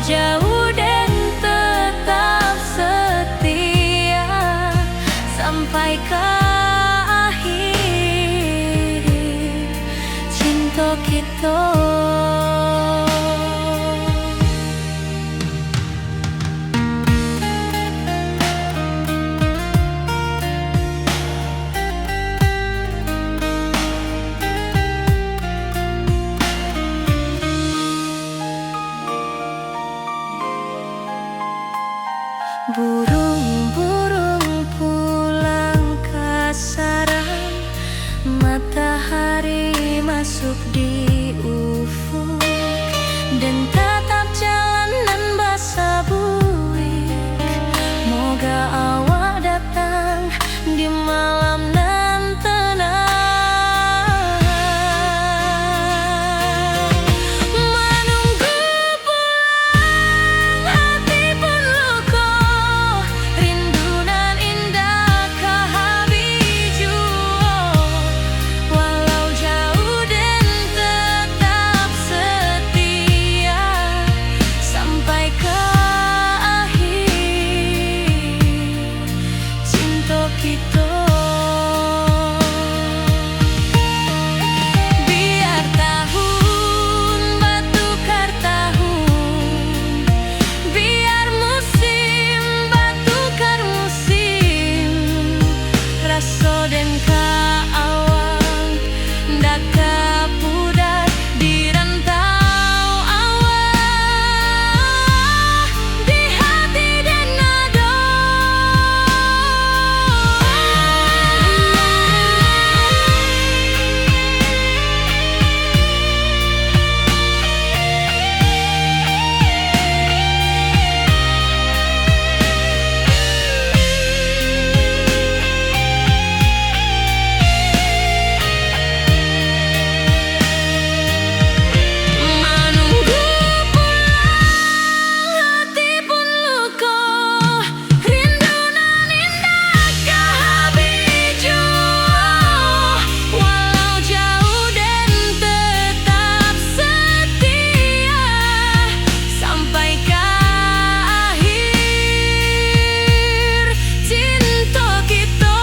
jauh dan tetap setia sampai ke akhir cinta kita. Burung-burung pulang ke sarang, matahari masuk di ufuk, dan tatap jalanan basah buik. Moga awak datang di malam nan tenang. Menunggu pulang hati pun luka, rindu nan indah ke habiju. Walau jauh dan tetap setia sampai ke akhir cinta kita. Biar tahun bertukar tahun, biar musim bertukar musim, rasa dan keawang dak kapudar di rantau awak, di hati dan nada. Menunggu pulang hati pun luka, rindu nan indah ke habiju. Walau jauh dan tetap setia sampai ke akhir cinta kita.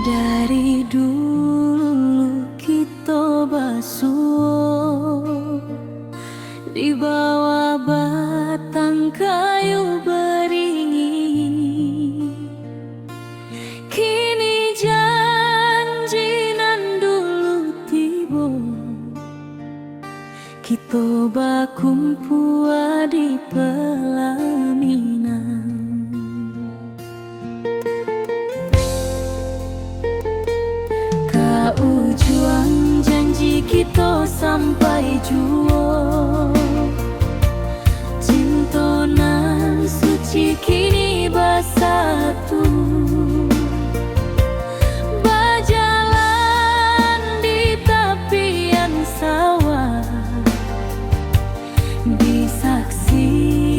Dari dulu kita basuh di bawah batang kayu beringin. Kini janji nan dulu tiba, kita bakumpul di pelaminan. Ujung janji kita sampai jua, cinta nan suci kini bersatu, berjalan di tepian sawah, disaksikan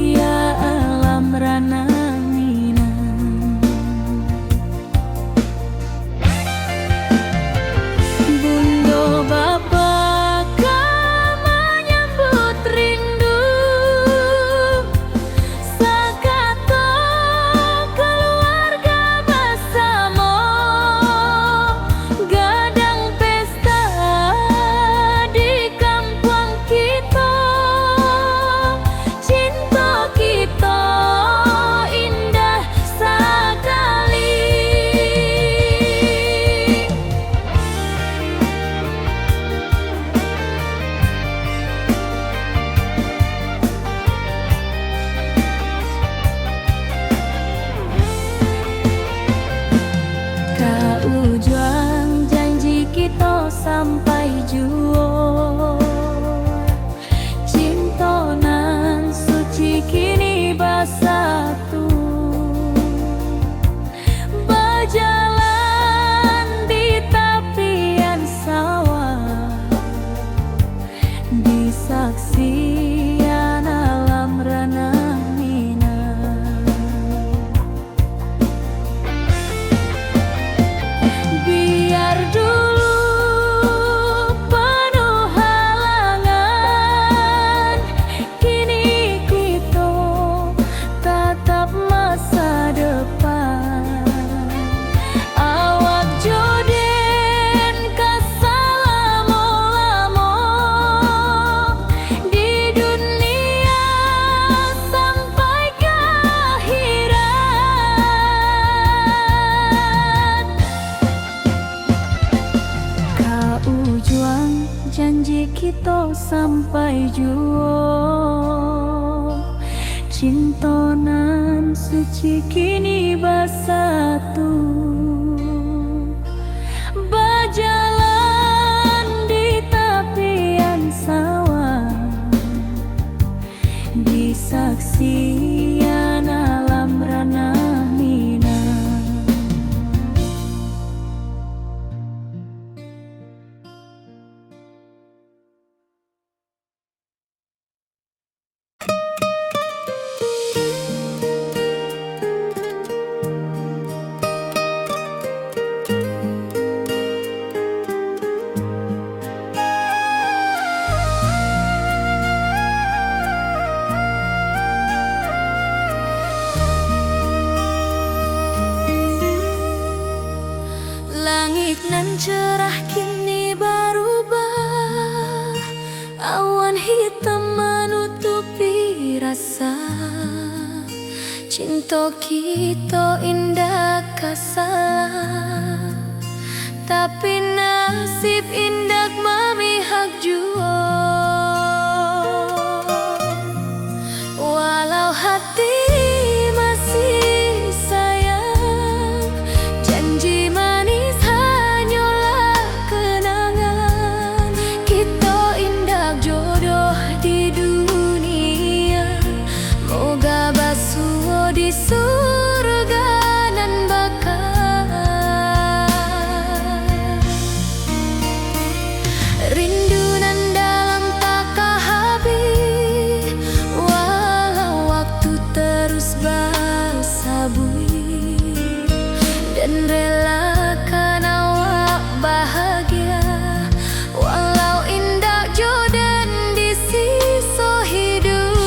sampai jua. Cinta nan suci kini bersatu, berjalan di tepian sawah, di saksian alam ranah minang. Biar dulu penuh halangan, kini kita tatap masa depan. Awak joden kasalamo-lamo di dunia sampai ke akhirat. Kau juang janji kita sampai jua. Cinta nan suci kini bersatu, berjalan di tepian sawah, di saksian alam ranah minang. Langit nan cerah kini berubah, awan hitam menutupi rasa. Cinta kita indah kasalah, tapi nasib indah memihak jua. Walau hati masih sayang, janji manis hanyalah kenangan. Kita indah jodoh di dunia, moga basuh di surga nan bakal. Rindu nan dalam tak habis, walau waktu terus bersabui, dan relakan awak bahagia walau indah jodan di sisa hidup.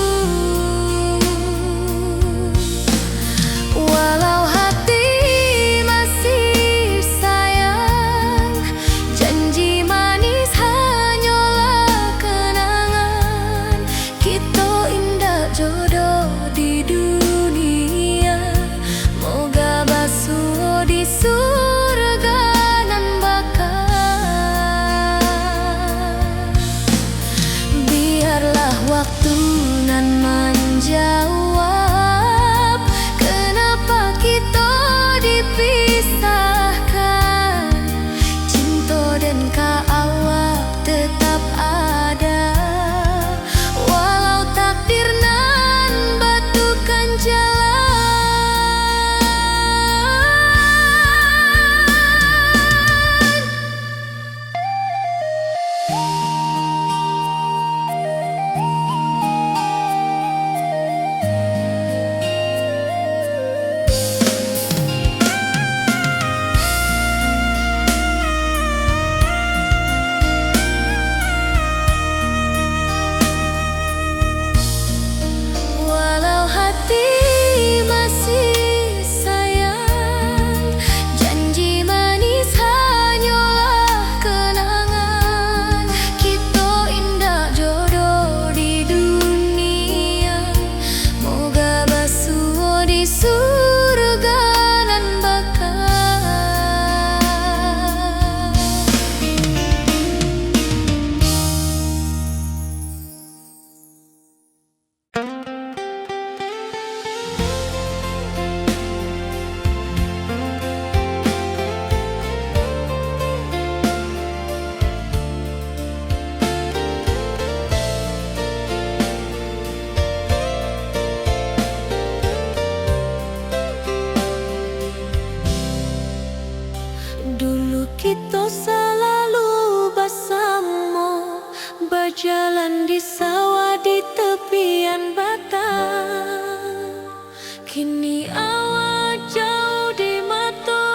Kini awak jauh di mata,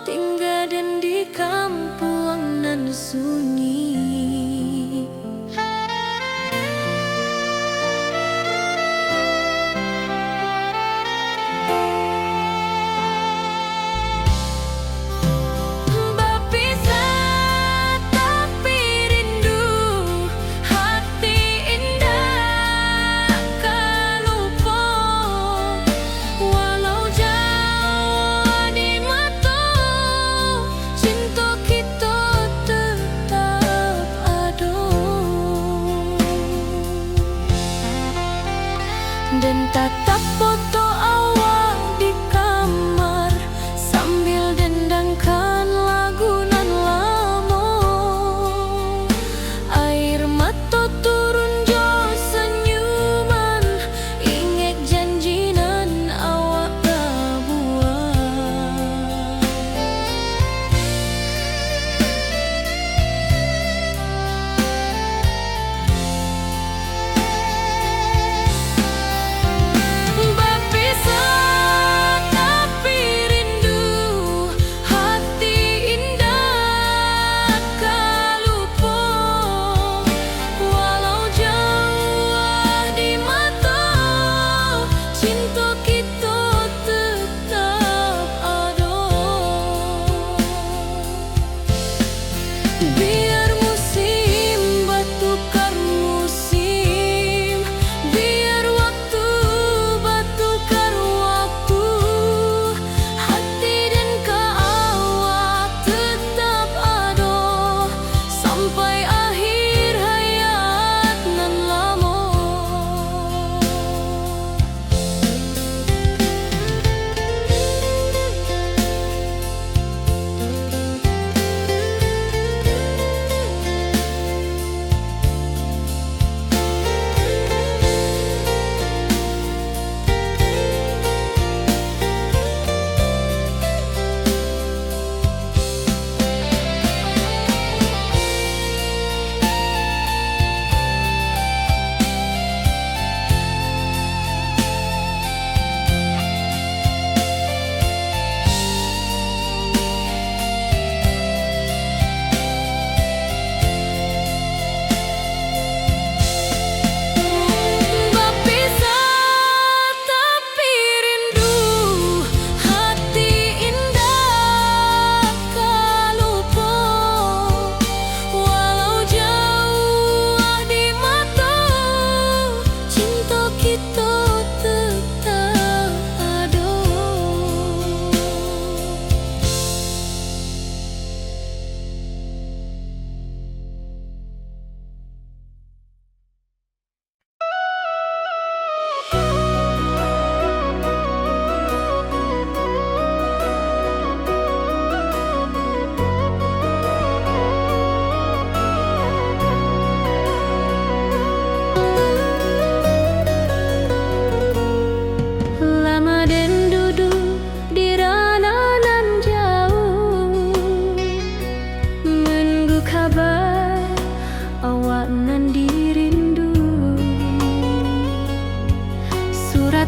tinggal dan di kampung nan sunyi. Dan tatap foto awak di kamar sambil dendangkan lagu nan lama. Air mata turun jo senyuman, inget janji nan awak tak buat. Biar musim bertukar musim, biar waktu bertukar waktu, hati dan awak tetap ada sampai akhir hayat nan lama.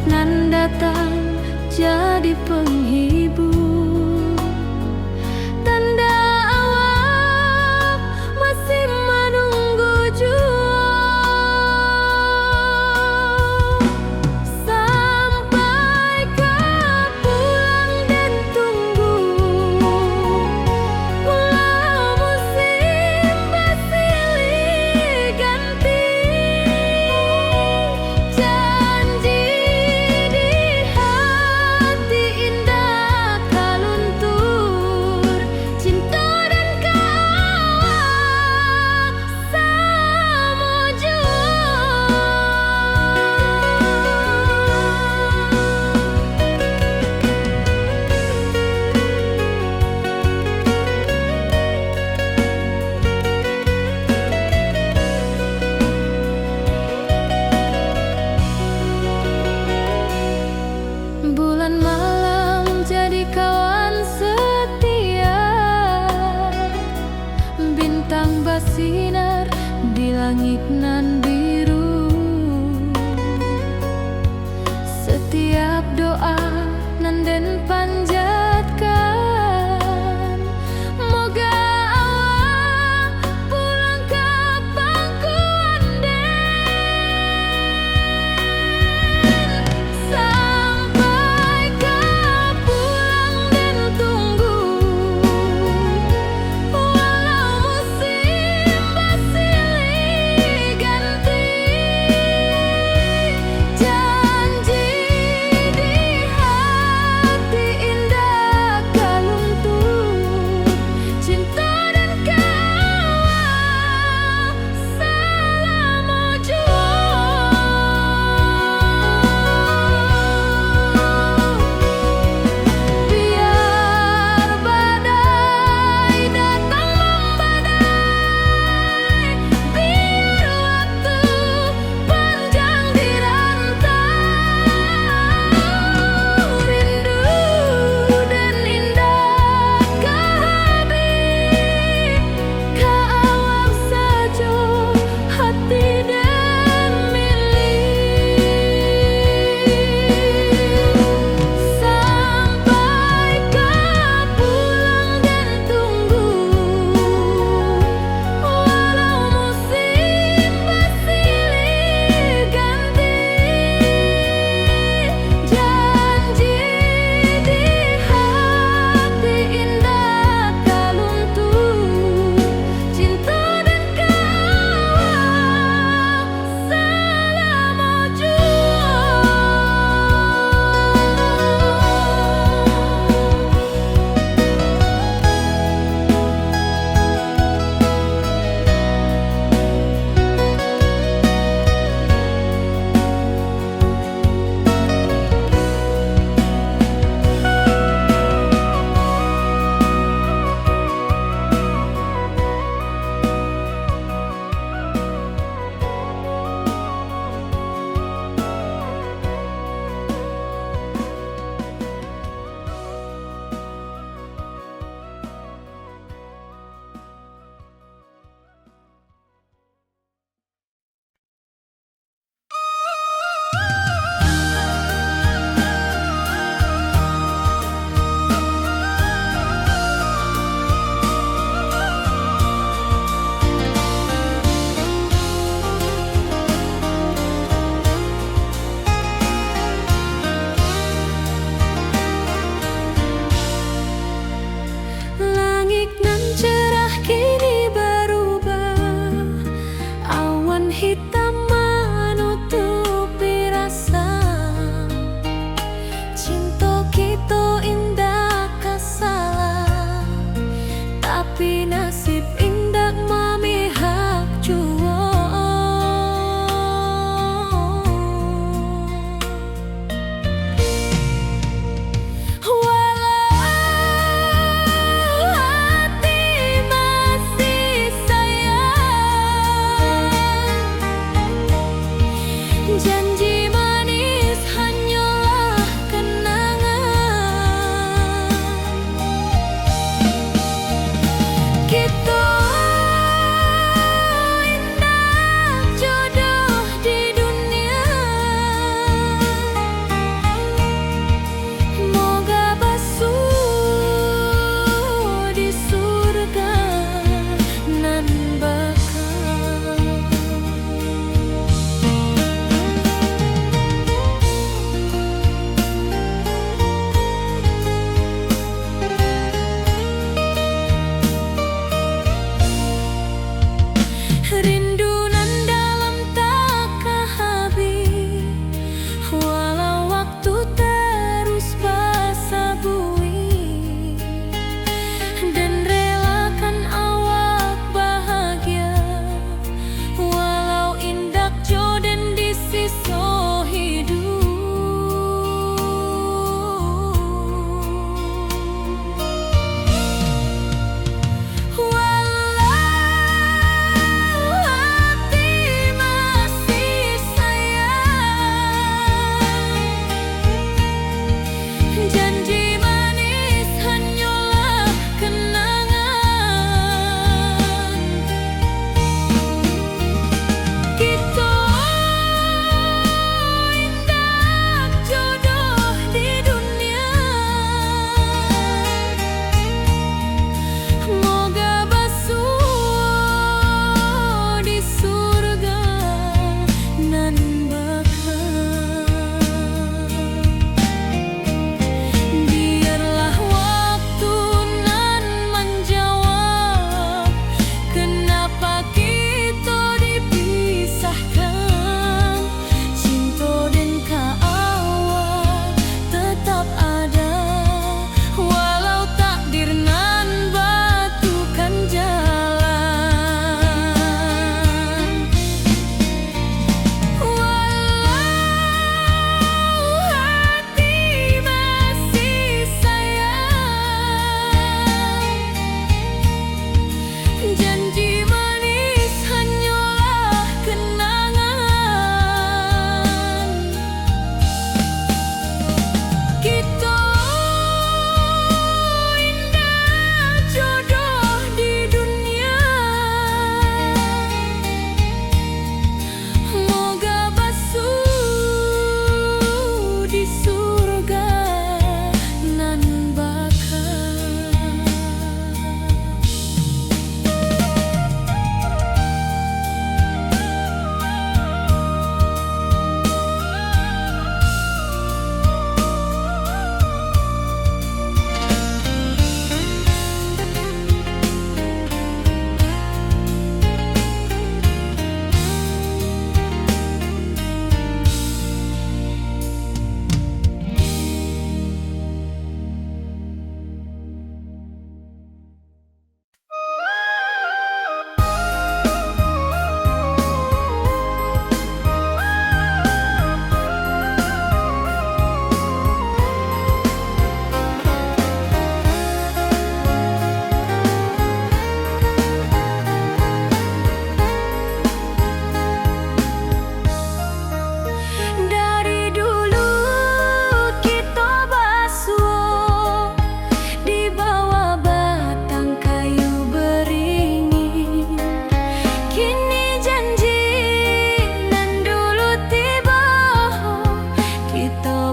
Nan datang jadi penghibur, tanda awak masih menunggu jua. Sampai kau pulang dan tunggu, walau musim bersilih ganti. Janji di hati indah den panjatkan, moga awak pulang ke pangkuan den. Sampai ke pulang den tunggu, walau musim bersilih ganti. Janji di hati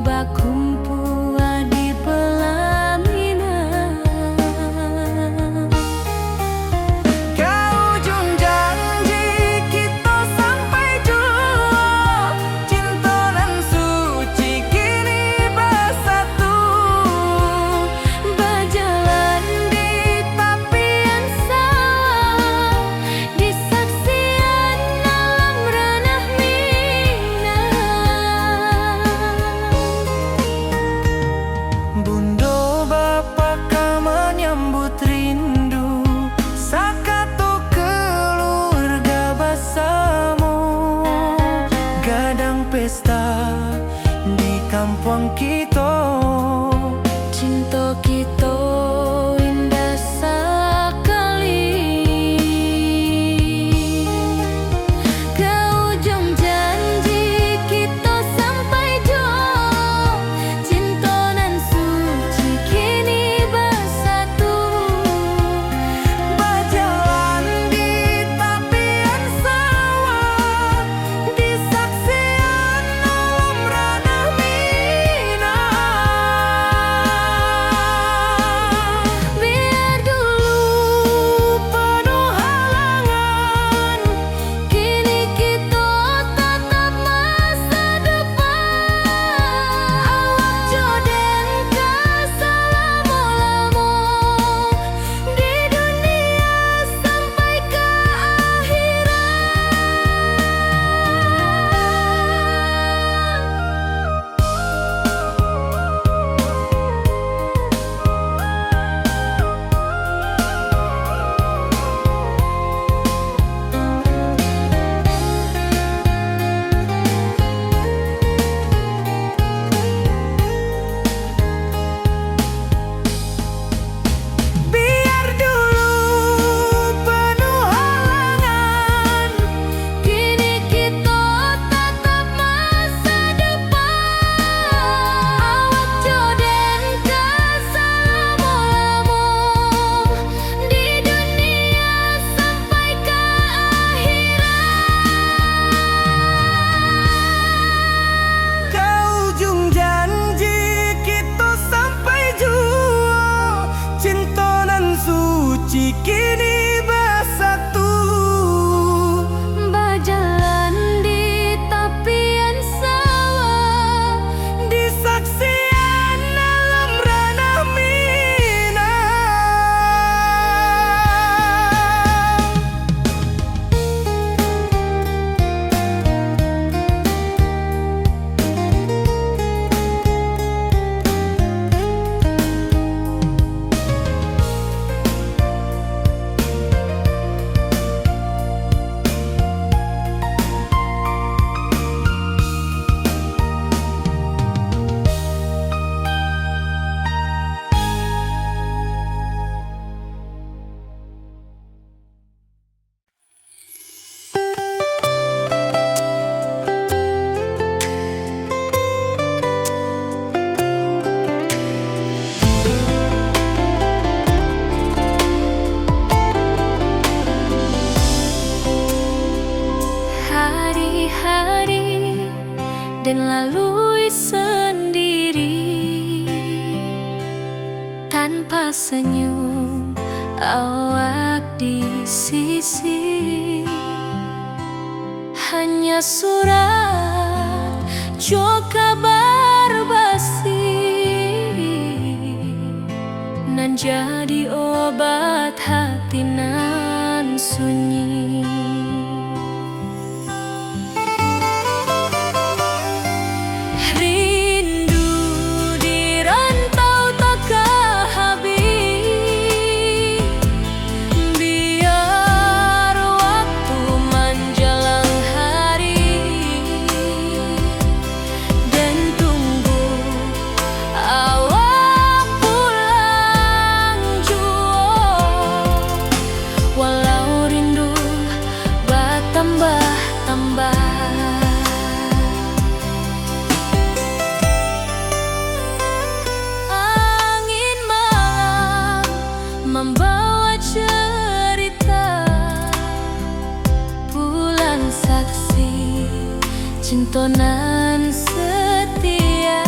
bakumpu di pelaminan. Ke ujung janji kita sampai jua, cinta nan suci kini bersatu. Berjalan di tapian sawah, di saksian alam ranah Minang. Bundo bapaka menyambut rindu, sakato keluarga bersama. Gadang pesta di kampung kita, Cinta kita indah sekali. Ke ujung janji kita sampai jua, cinta nan suci kini bersatu. berjalan di tapian sawah, di saksian alam ranah Minang. Biar dulu penuh halangan, kini kita tatap masa depan. Awak joden ka selama-lama di dunia sampai ke Biar dulu penuh halangan, kini kita tatap masa depan. Awak joden ka selama-lama di dunia sampai ke ke ujung janji kita sampai jua, cinta nan suci kini bersatu. berjalan di tapian sawah, Di saksian alam ranah Minang. hari-hari dan lalui sendiri tanpa senyum awak di sisi. Hanya surat jo kabar basi nan jadi obat hati nan sunyi. Rindu di rantau tak habis, biar waktu menjelang hari dan tunggu awak pulang jua. Walau rindu bertambah-tambah, angin malam membawa cerita pulang saksi cinta nan setia.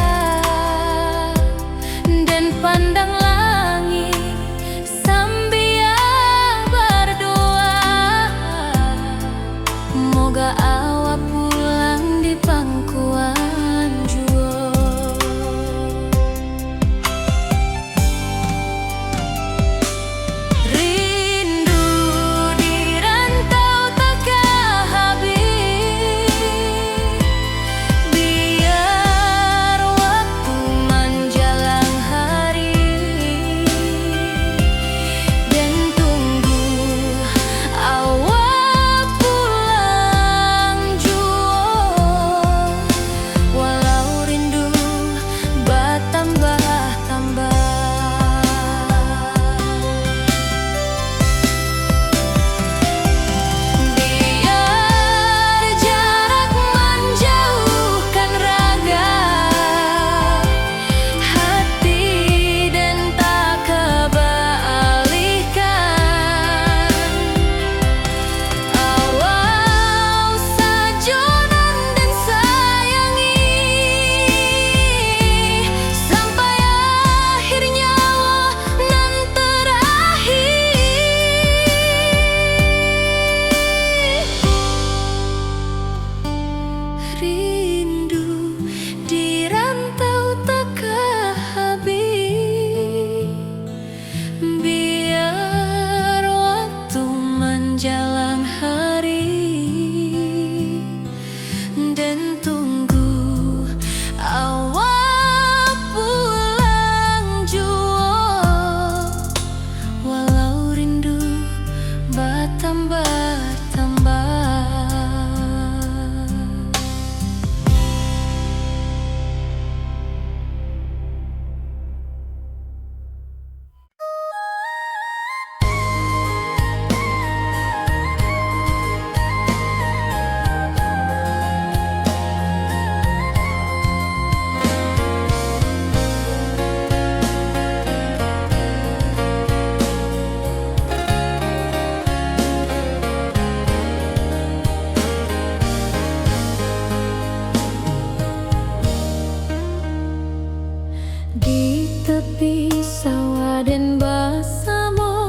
Di tepi sawah dan basamo,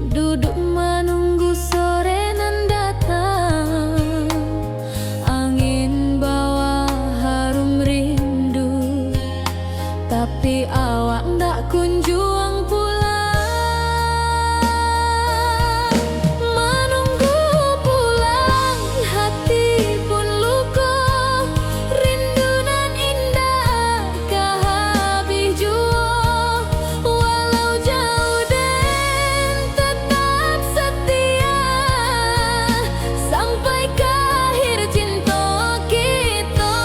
duduk menunggu sore nan datang. Angin bawa harum rindu, tapi awak ndak kunjung pulang. Menunggu pulang, hati pun luka. Rindu nan indah kehabis jua. Walau jauh dan tetap setia, sampai ke akhir cinta kita.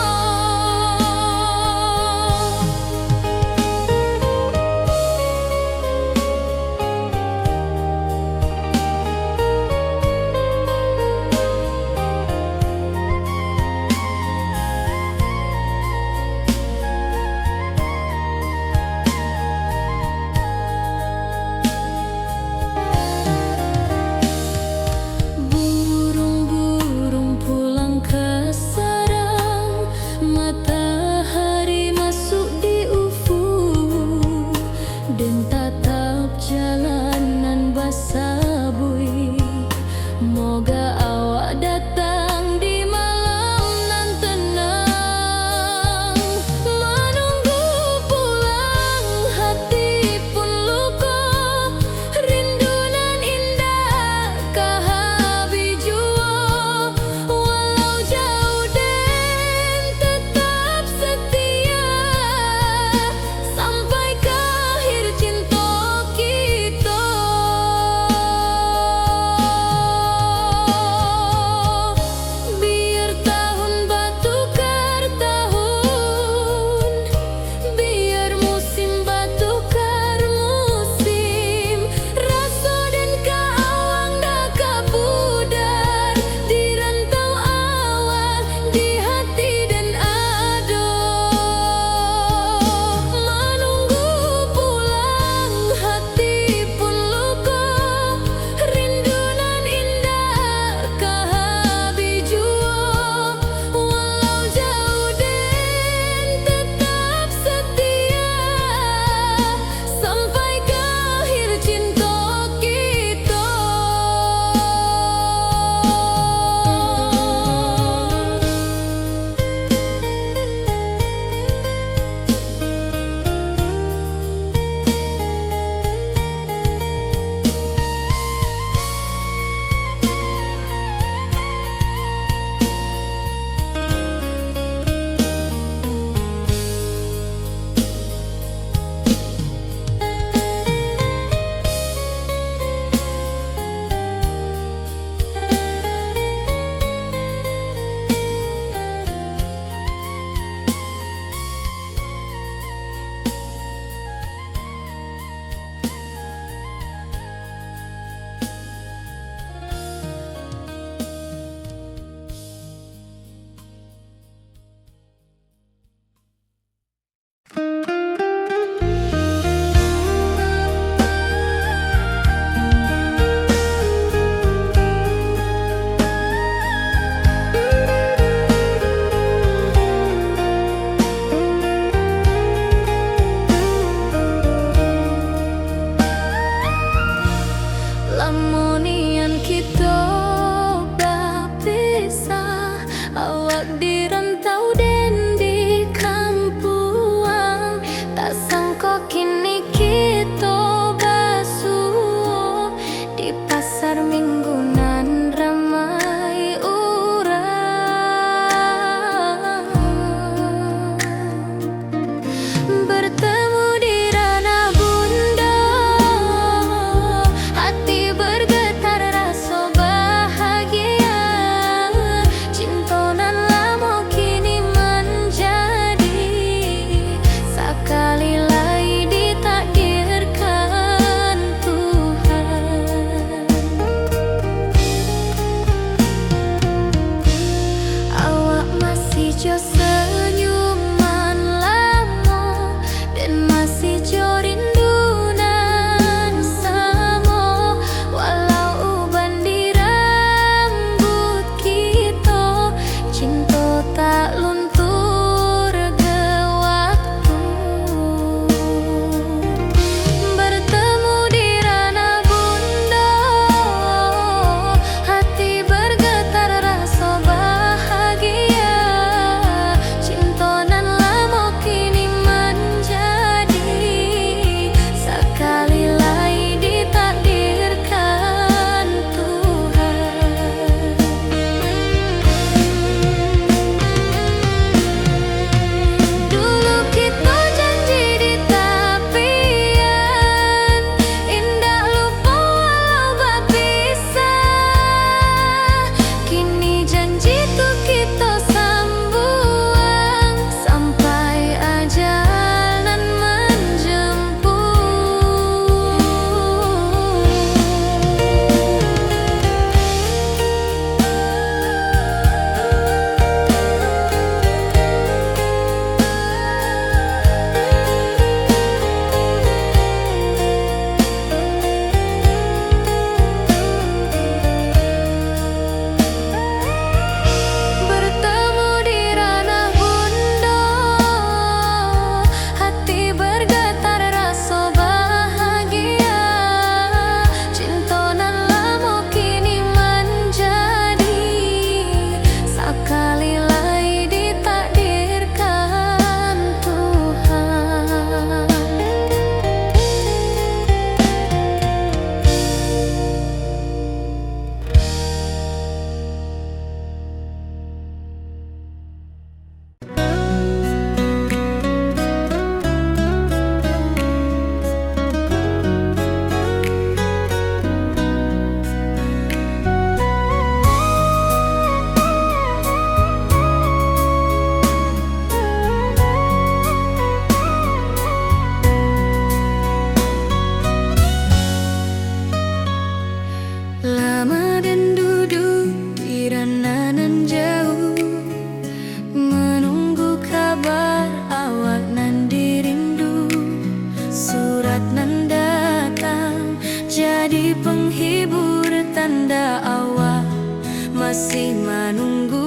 masih menunggu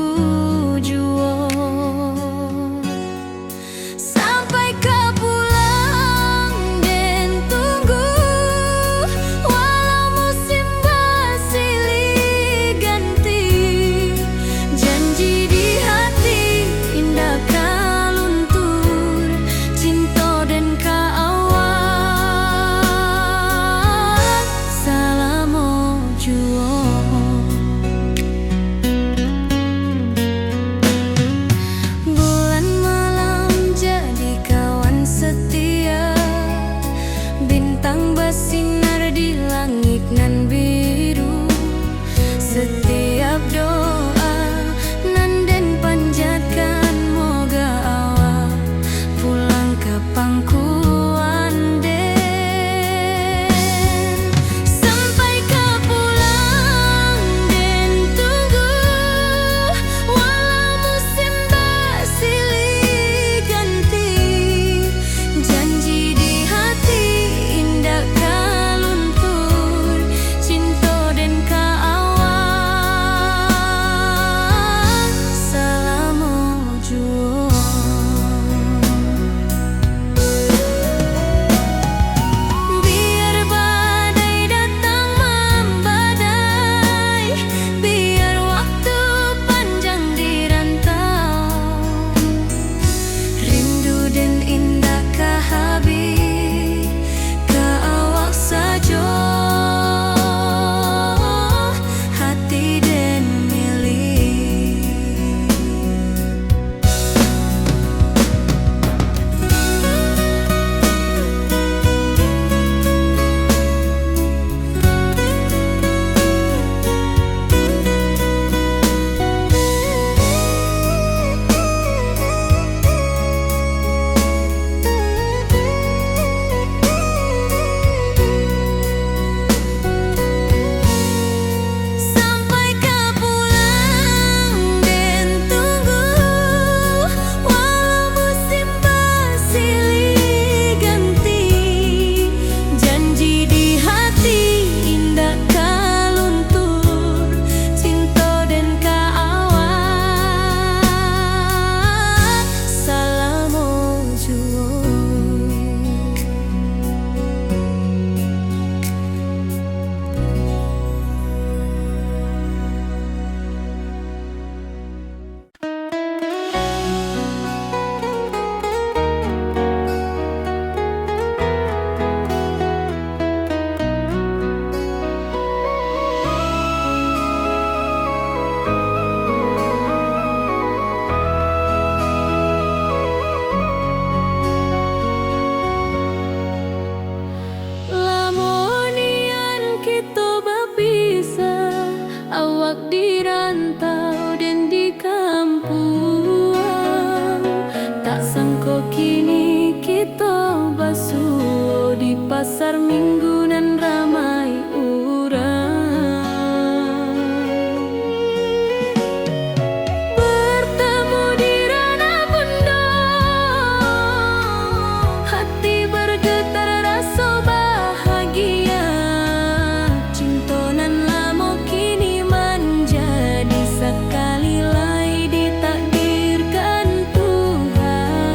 jua. Sampai kau pulang dan tunggu, walau musim bersilih ganti. Janji di hati indah kau luntur, cinta dan kau awak selama jua. Bulan malam jadi kawan setia, bintang bersinar di langit nan biru. Setiap doa nan den panjatkan, moga awak pulang ke pangkuan den. Sampai kau pulang dan tunggu, walau musim bersilih ganti. Janji di hati indah kau luntur, cinta dan kau awak selama jua. Biar badai datang membadai, biar waktu panjang dirantau, rindu dan indah kah habis ke awak saja, hati dan milik. Sampai kau pulang dan tunggu, walau musim bersilih ganti. Janji di hati indah kau luntur, cinta dan kau awak selama jua. Lamonian kita berpisah, awak di rantau dan di kampuan. Tak sangka kini kita basuh di pasar minggu nan ramai urang. Bertemu di ranah bunda, hati bergetar rasa bahagia. Cinta nan lama kini menjadi sekali lagi ditakdirkan Tuhan.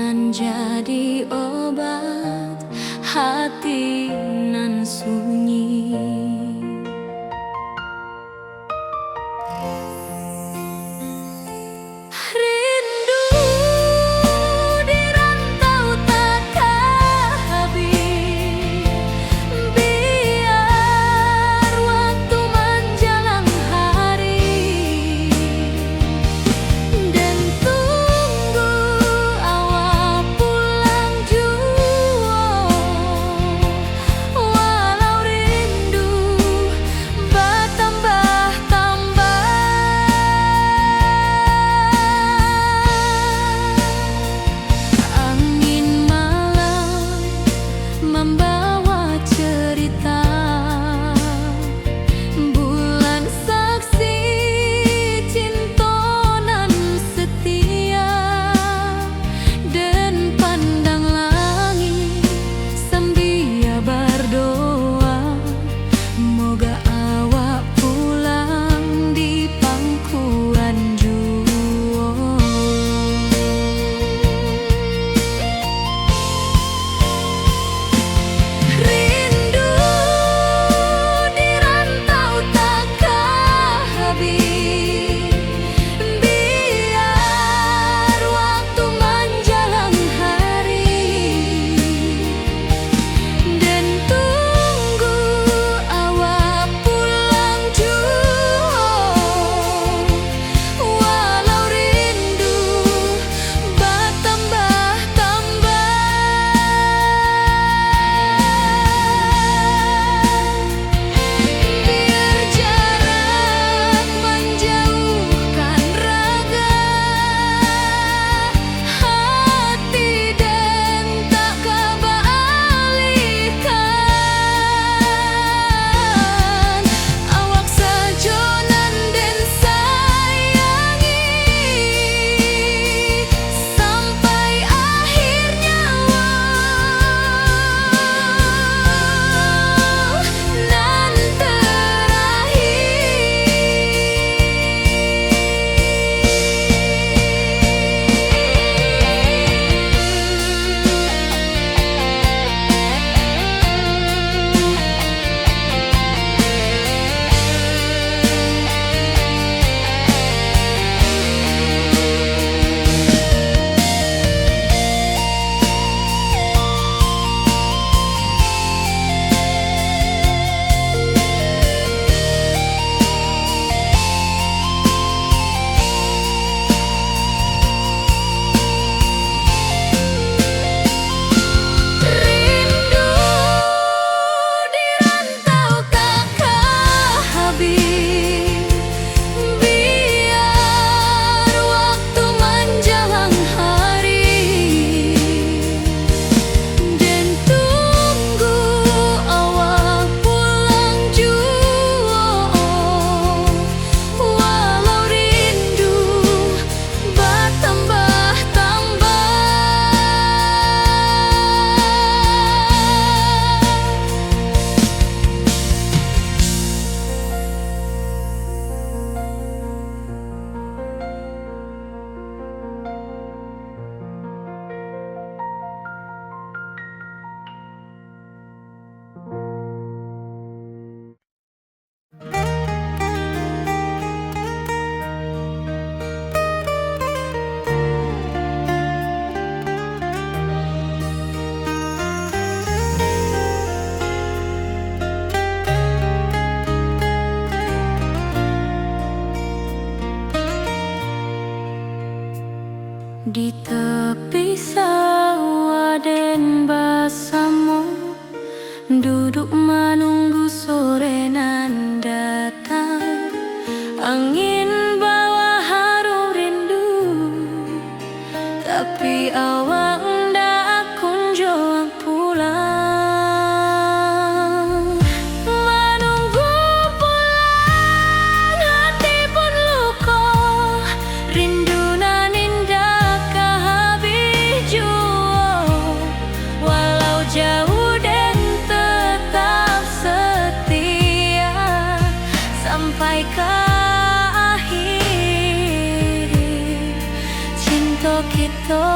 nan jadi obat hati nan sunyi. Rindu di rantau takkan habis, biar waktu menjelang hari, dan tunggu awal pulang jua. Walau rindu bertambah-tambah, angin malam membawa cerita, bulan saksi cinta nan setia, dan pandang langit sambil berdoa, moga awak pulang di pangkuan jua. Rindu di rantau takkan habis, biar waktu menjelang hari, dan tunggu awak pulang jua. Walau rindu bertambah-tambah, biar jarak menjauhkan raga hati, dan tak kebalikan. Awak saja nan den sayangi sampai akhir nyawa, nan rindu di rantau takkan habis, biar waktu menjelang hari, dan tunggu awak pulang jua. Walau rindu bertambah-tambah, di tepi sawah den bersama, duduk menunggu sore nan datang. Angin bawa harum rindu, tapi awak ndak kunjung pulang. Menunggu pulang hati pun luka, rindu nan indah habis jua. Walau jauh dan tetap setia sampai ke akhir cinta kita.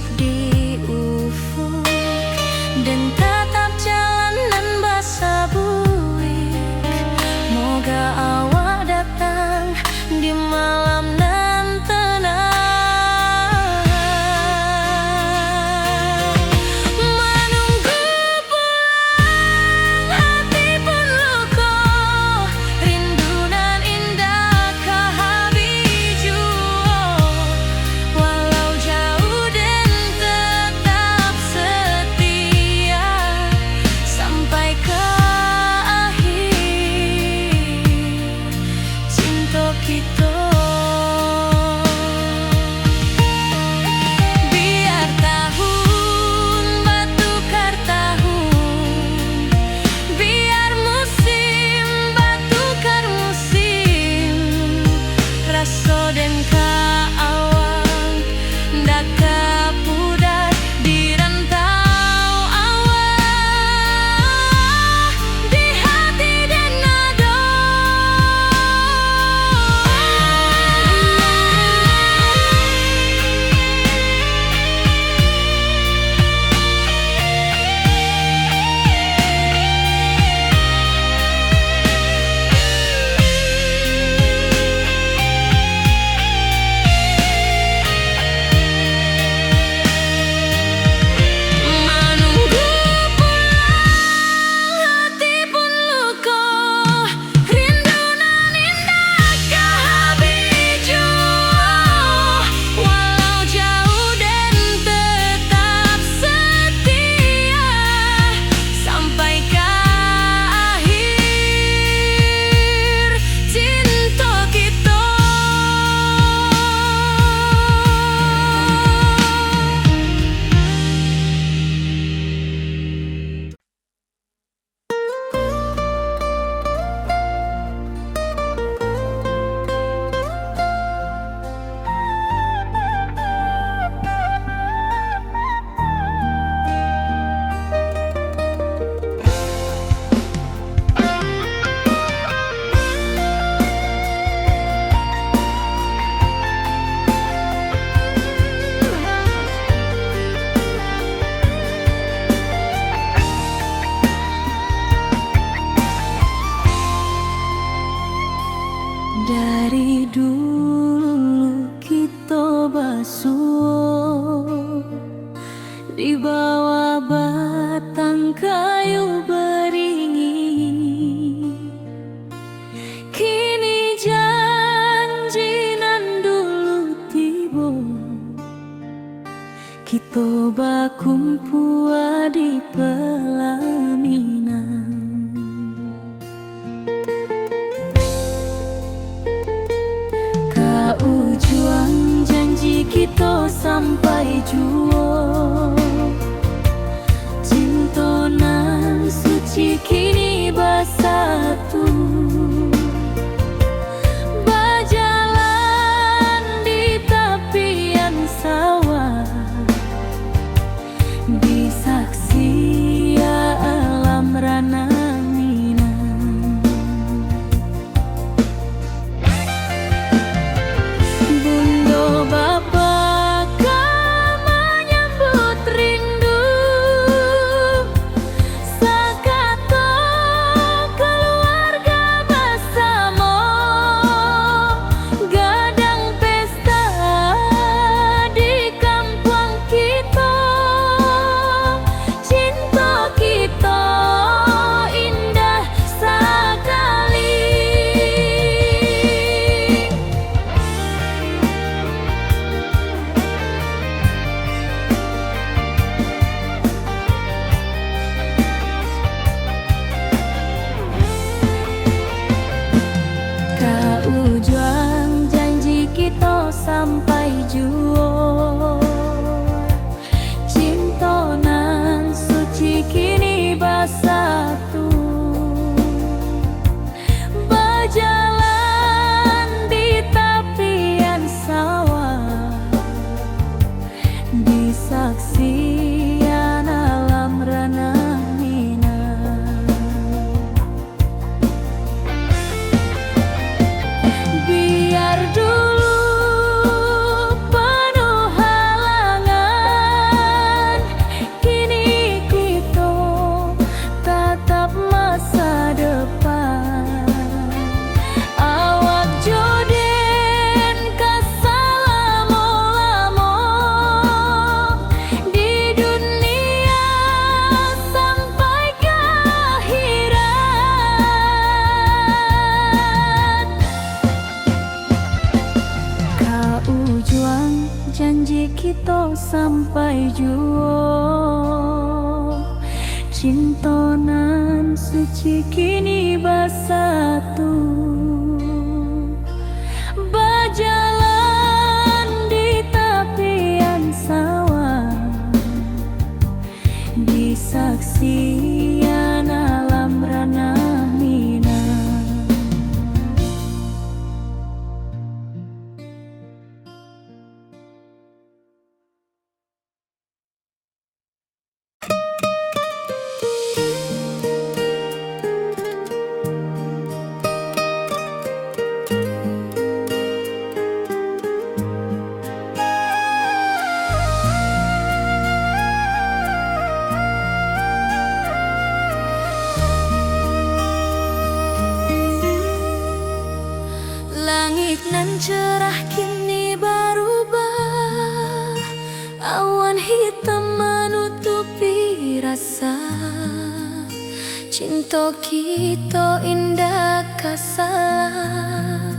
hidup di ufuk dan tatap jalanan basah buik. Moga awak datang di malam nan tenang. Menunggu pulang hati pun luka, rindu nan indah ke habis jua. Walau jauh dan tetap setia sampai ke akhir cinta kita. Biar tahun batukar tahun, biar musim batukar musim, rasa dan kaawang dak kapudar di rantau awak, di hati dan nada. Menunggu pulang hati pun luka, rindu nan indah ke habis jua. Walau jauh dan tetap setia sampai ke akhir cinta kita. Dari dulu kita basuh di bawah batang kayu beringin. Kini janji nan dulu tiba, kita bakumpul di pelaminan. Ujung janji kita sampai jua, cinta nan suci kini bersatu. Berjalan di tepian sawah, di saksi alam rana bapa menyambut sampai jua. Cintonan suci kini bersatu, berjalan di tepian sawah, disaksikan alam ranah Minang. Langit nan cerah kini berubah, awan hitam menutupi rasa. Cinta kita indah kasalah,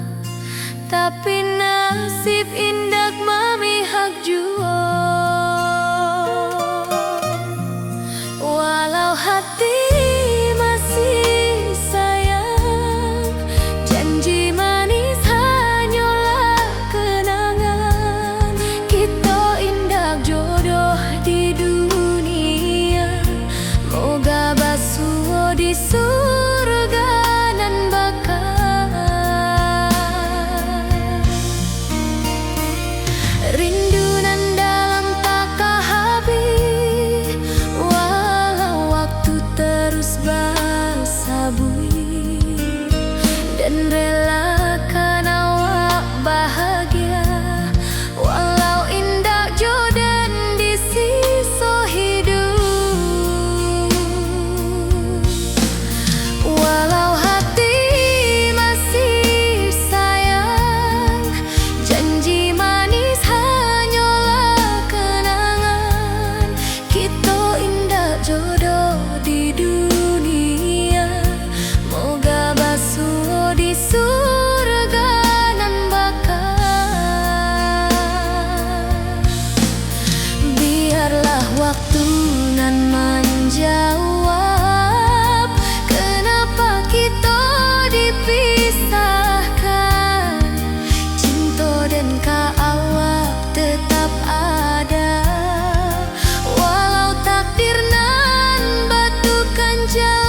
tapi nasib indah memihak jua. Walau hati masih sayang, janji manis hanyalah kenangan. Kita indah jodoh di dunia, moga basuh di surga nan bakal. Rindu nan dalam tak habis, walau waktu terus bersabui, dan relakan awak bahagia, walau indah jodan di sisa hidup. Walau hati masih sayang, janji manis hanyalah kenangan. Kita indah jodoh di dunia, moga basuh di surga nan bakal. Biarlah waktu nan menjawab, kenapa kita dipisahkan. Cinta dan awak tetap ada, walau takdir nan batukan jalan.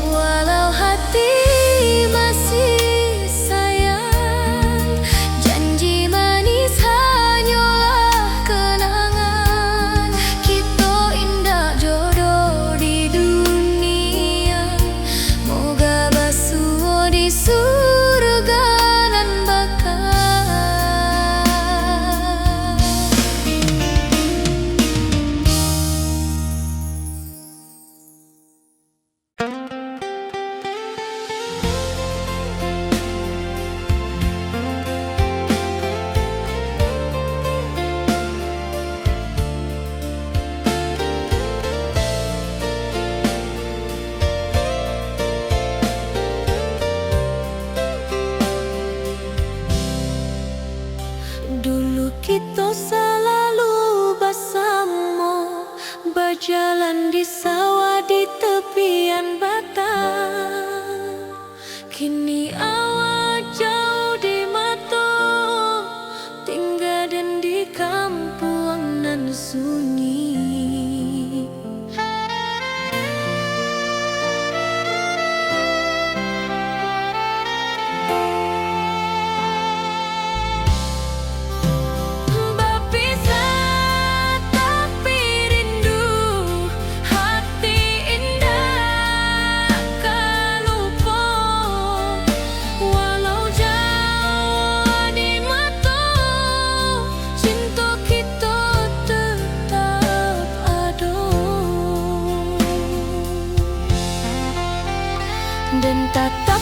Walau hati masih sayang, janji manis hanyalah kenangan. Kita indah jodoh di dunia, moga basuh di surga nan bakal. Dulu kita selalu bersama, berjalan di sawah di tepian batang. Kini awak jauh di mata, tinggal dan di kampung nan sunyi. Berpisah, tapi rindu hati indah. cinta tak